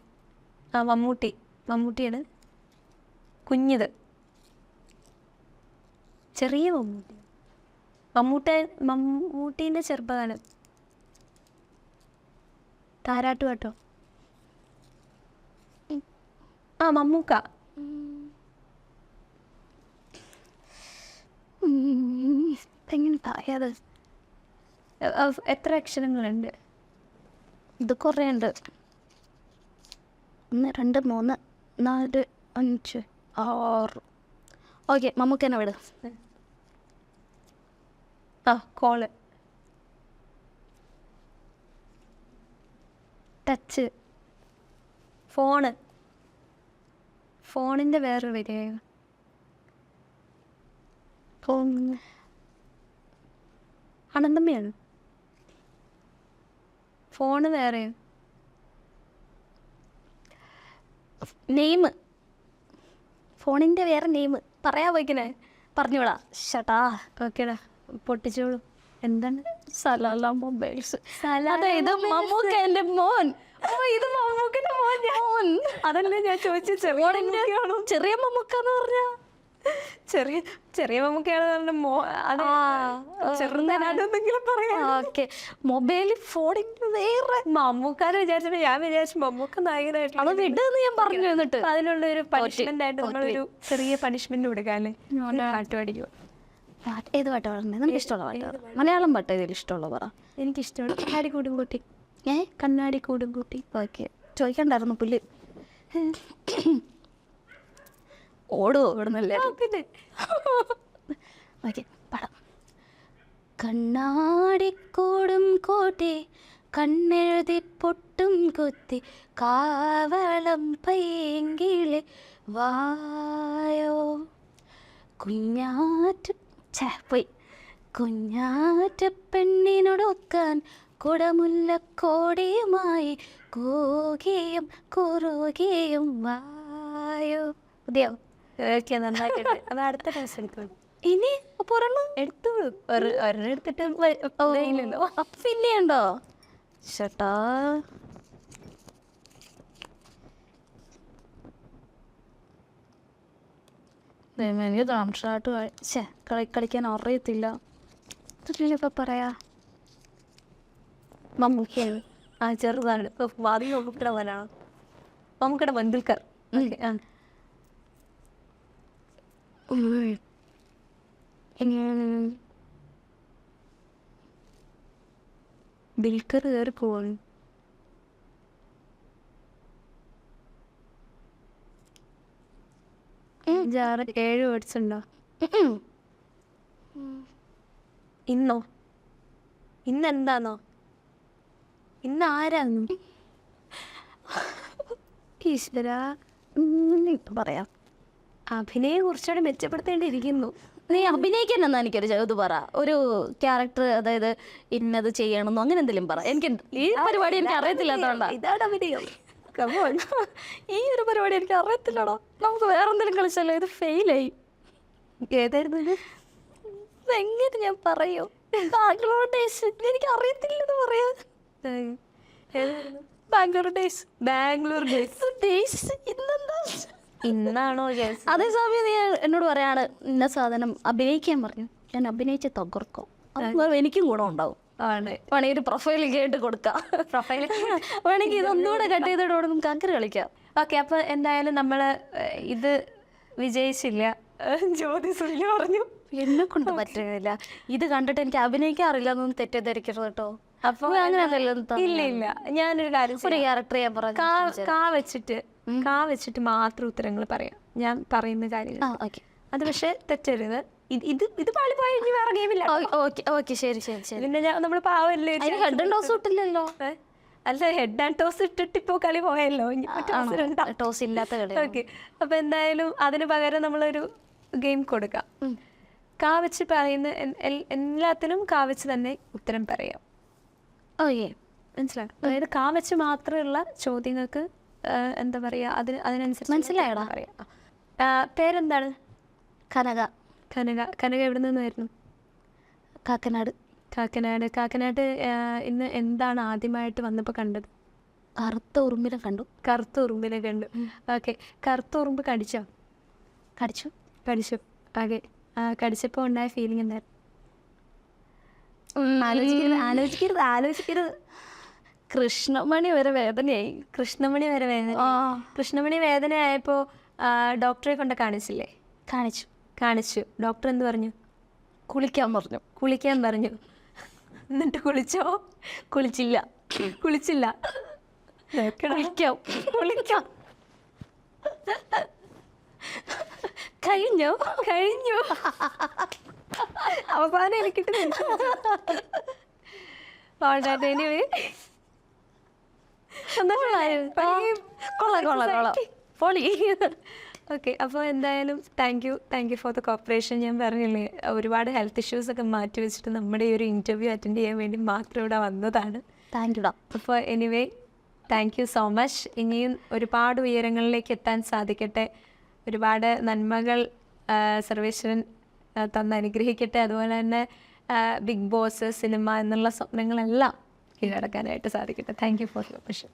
ആ മമ്മൂട്ടിയാണ് കുഞ്ഞത്. ചെറിയ മമ്മൂട്ടീൻ്റെ ചെറുപ്പകാലം. താരാട്ടുപാട്ടോ? ആ മമ്മൂക്ക. എങ്ങനെ പറയാതെ? എത്ര അക്ഷരങ്ങളുണ്ട്? ഇത് കുറേ ഉണ്ട്. 1 2 3 4 5 6. ഓക്കെ, മമ്മൂക്കനെ വിട്. ആ കോള്, ടച്ച്, ഫോണിൻ്റെ വേറൊരു വരിക. അനന്തമ്മയാണ്. ഫോണ് വേറെ. നെയിം, ഫോണിൻ്റെ വേറെ നെയിം പറയാൻ പോയിക്കണേ. പറഞ്ഞുവിടാ. ഷട്ടാ. ഓക്കേടാ, പൊട്ടിച്ചോളൂ. എന്താണ്? Salalah mobiles. ഇത് മമ്മൂക്കൻ്റെ മോൻ. ഇത് മമ്മൂക്കൻ്റെ മോൻ. അതല്ലേ ഞാൻ ചോദിച്ചത്. ചെറിയ മമ്മൂക്കാന്ന് പറഞ്ഞ ചെറിയ മമ്മൂക്കയാണ് ചെറുതാണെന്നെങ്കിലും പറയാം. ഓക്കെ, മൊബൈൽ ഫോണിൻ്റെ വേറെ മമ്മൂക്കാരെ വിചാരിച്ചിട്ട് ഞാൻ വിചാരിച്ചു മമ്മൂക്ക നായകനായിട്ട്. അത് വിടുന്ന് ഞാൻ പറഞ്ഞു. എന്നിട്ട് അതിനുള്ള ഒരു പണിഷ്മെന്റ് ആയിട്ട് നമ്മളൊരു ചെറിയ പണിഷ്മെന്റ് കൊടുക്കാല്ലേ? പാട്ട് പഠിക്കുക. ഏത് പാട്ട് പാടുന്നത്? നമുക്ക് ഇഷ്ടമുള്ള പാട്ട്. മലയാളം പാട്ട് ഏതെങ്കിലും ഇഷ്ടമുള്ള പറ. എനിക്കിഷ്ടമാണ് കണ്ണാടി കൂടും കൂട്ടി. കണ്ണാടി കൂടും കൂട്ടി. ഓക്കെ, ചോദിക്കണ്ടായിരുന്നു പുല്ല്. ഓടുവോ ഇവിടെ നിന്നല്ലേ? പിന്നെ ഓക്കെ, പാടാം. കണ്ണാടിക്കൂടും കൂട്ടി കണ്ണെഴുതി പൊട്ടും കുത്തി കാവളം പൈങ്കിളി വായോ കുഞ്ഞാറ്റ പെണ്ണിനൊടുക്കാൻ കുടമുല്ലക്കോടിയുമായി കൂകിയും കുറുകിയും വായോ. പുതിയോ? നന്നായിട്ടുണ്ട്. അത് അടുത്ത ദിവസം എടുത്തോളൂ. ഇനി എടുത്തോളൂ. ഒരെണ്ണം എടുത്തിട്ട് പിന്നെയുണ്ടോ? ചേട്ടാ എനിക്ക് ഡാൻസായിട്ട് കളിക്കാൻ അറിയത്തില്ല. ഇപ്പം പറയാ മമ്മൂക്കയാണ്. ആ ചെറുതാണ്. ഇപ്പൊ വാദിക മമ്മൂക്കയുടെ മോനാണ്. മമ്മൂക്കയുടെ ബന്ധുക്കർ. ബിൽക്കർ കയറി പോവാണ്. അഞ്ചാറ് 7 വേർഡ്സ് ഉണ്ടോ? ഇന്നോ? ഇന്നെന്താന്നോ? ഇന്ന് ആരാന്നു? ഈശ്വര, പറയാം. അഭിനയം കുറച്ചുകൂടെ മെച്ചപ്പെടുത്തേണ്ടിയിരിക്കുന്നു. നീ അഭിനയിക്കാനെന്നാ എനിക്കൊരു ഇത് പറ. ഒരു ക്യാരക്ടർ, അതായത് ഇന്നത് ചെയ്യണമെന്നോ അങ്ങനെ എന്തെങ്കിലും പറ. എനിക്ക് ഈ പരിപാടി എനിക്ക് അറിയത്തില്ലാത്തോണ്ടാ. ഇതാണ് അഭിനയം. ഈ ഒരു പരിപാടി എനിക്ക് അറിയത്തില്ലടോ. നമുക്ക് വേറെ എന്തെങ്കിലും കളിച്ചല്ലോ. ഇത് ഫെയിലായി. ഏതായിരുന്നു ഇത്? എങ്ങനെ ഞാൻ പറയൂ? ബാംഗ്ലൂർ ഡേയ്സ്. എനിക്ക് അറിയത്തില്ലെന്ന് പറയാ. ബാംഗ്ലൂർ ഡേയ്സ്. ഇന്നെന്താ? ഇന്നാണോ? അതേസമയം നീ എന്നോട് പറയാണ് ഇന്ന സാധനം അഭിനയിക്കാൻ പറഞ്ഞു. ഞാൻ അഭിനയിച്ച് തകർക്കും. എനിക്കും ഗുണം ഉണ്ടാവും. വേണമെങ്കിൽ ഒരു പ്രൊഫൈൽ കേട്ട് കൊടുക്കാം. വേണമെങ്കിൽ ഇതൊന്നുകൂടെ കട്ട് ചെയ്തിട്ട് നമുക്ക് അങ്ങനെ കളിക്കാം. ഓക്കെ, അപ്പൊ എന്തായാലും നമ്മള് ഇത് വിജയിച്ചില്ല. ജ്യോതിസുല്യ പറഞ്ഞു. എന്നെ കൊണ്ട് പറ്റുന്നില്ല. ഇത് കണ്ടിട്ട് എനിക്ക് അഭിനയിക്കാൻ അറിയില്ല എന്നൊന്നും തെറ്റിദ്ധരിക്കരുത് കേട്ടോ. അപ്പൊ ഇല്ല, ഞാനൊരു കാര്യം, ഒരു ക്യാരക്ടർ ഞാൻ പറഞ്ഞു, കാ വെച്ചിട്ട് മാത്രം ഉത്തരങ്ങൾ പറയാം. ഞാൻ പറയുന്ന കാര്യങ്ങൾ. അത് പക്ഷെ തെറ്റരുത്. ഇത് പാളിപ്പോയി ഇനി വേറെ ഗെയിമില്ല. ഓക്കെ ശരി. പിന്നെ നമ്മൾ പാവല്ലേ. ഹെഡ് ആൻഡ് ടോസ് ഇട്ടില്ലല്ലോ. അല്ല ഹെഡ് ആൻഡ് ടോസ് ഇട്ടിട്ട് ഇപ്പോൾ കളി പോയല്ലോ, ടോസ് ഇല്ലാത്ത കളി. ഓക്കെ, അപ്പോൾ എന്തായാലും അതിന് പകരം നമ്മളൊരു ഗെയിം കൊടുക്കാം. കാ വെച്ച് പറയുന്ന എല്ലാത്തിനും കാ വെച്ച് തന്നെ ഉത്തരം പറയാം. ഓക്കെ, മനസ്സിലായോ? അതായത് കാ വെച്ച് മാത്രമുള്ള ചോദ്യങ്ങൾക്ക് എന്താ പറയുക, അതിനനുസരിച്ച് മനസ്സിലായടാ. പറയാം. പേരെന്താണ്? കനക. കനക. കനക എവിടെ നിന്നായിരുന്നു? കാക്കനാട്. കാക്കനാട് ഇന്ന് എന്താണ് ആദ്യമായിട്ട് വന്നപ്പോൾ കണ്ടത്? കറുത്ത ഉറുമ്പിനെ കണ്ടു. കറുത്ത ഉറുമ്പിനെ കണ്ടു. ഓക്കെ, കറുത്ത ഉറുമ്പ് കടിച്ചോ? കടിച്ചു. ഓക്കെ, കടിച്ചപ്പോൾ ഉണ്ടായ ഫീലിംഗ് എന്തായിരുന്നു? ആലോചിക്കരുത്. കൃഷ്ണമണി വരെ വേദനയായി. കൃഷ്ണമണി വേദനയായപ്പോൾ ഡോക്ടറെ കൊണ്ട് കാണിച്ചില്ലേ? കാണിച്ചു. ഡോക്ടർ എന്ത് പറഞ്ഞു? കുളിക്കാൻ പറഞ്ഞു. എന്നിട്ട് കുളിച്ചോ? കുളിച്ചില്ല. കുളിക്കാം. കഴിഞ്ഞു. അവസാനം എനിക്കിട്ട് ഓക്കെ, അപ്പോൾ എന്തായാലും thank you for the corporation. ഞാൻ പറഞ്ഞില്ലേ, ഒരുപാട് ഹെൽത്ത് ഇഷ്യൂസൊക്കെ മാറ്റി വെച്ചിട്ട് നമ്മുടെ ഈ ഒരു ഇൻ്റർവ്യൂ അറ്റൻഡ് ചെയ്യാൻ വേണ്ടി മാത്രം ഇവിടെ വന്നതാണ്. താങ്ക് യുടാ. അപ്പോൾ anyway thank you so much. ഇനിയും ഒരുപാട് ഉയരങ്ങളിലേക്ക് എത്താൻ സാധിക്കട്ടെ. ഒരുപാട് നന്മകൾ സർവേശ്വരൻ അനുഗ്രഹിക്കട്ടെ. അതുപോലെ തന്നെ ബിഗ് ബോസ്, സിനിമ എന്നുള്ള സ്വപ്നങ്ങളെല്ലാം കീഴടക്കാനായിട്ട് സാധിക്കട്ടെ. Thank you for your question.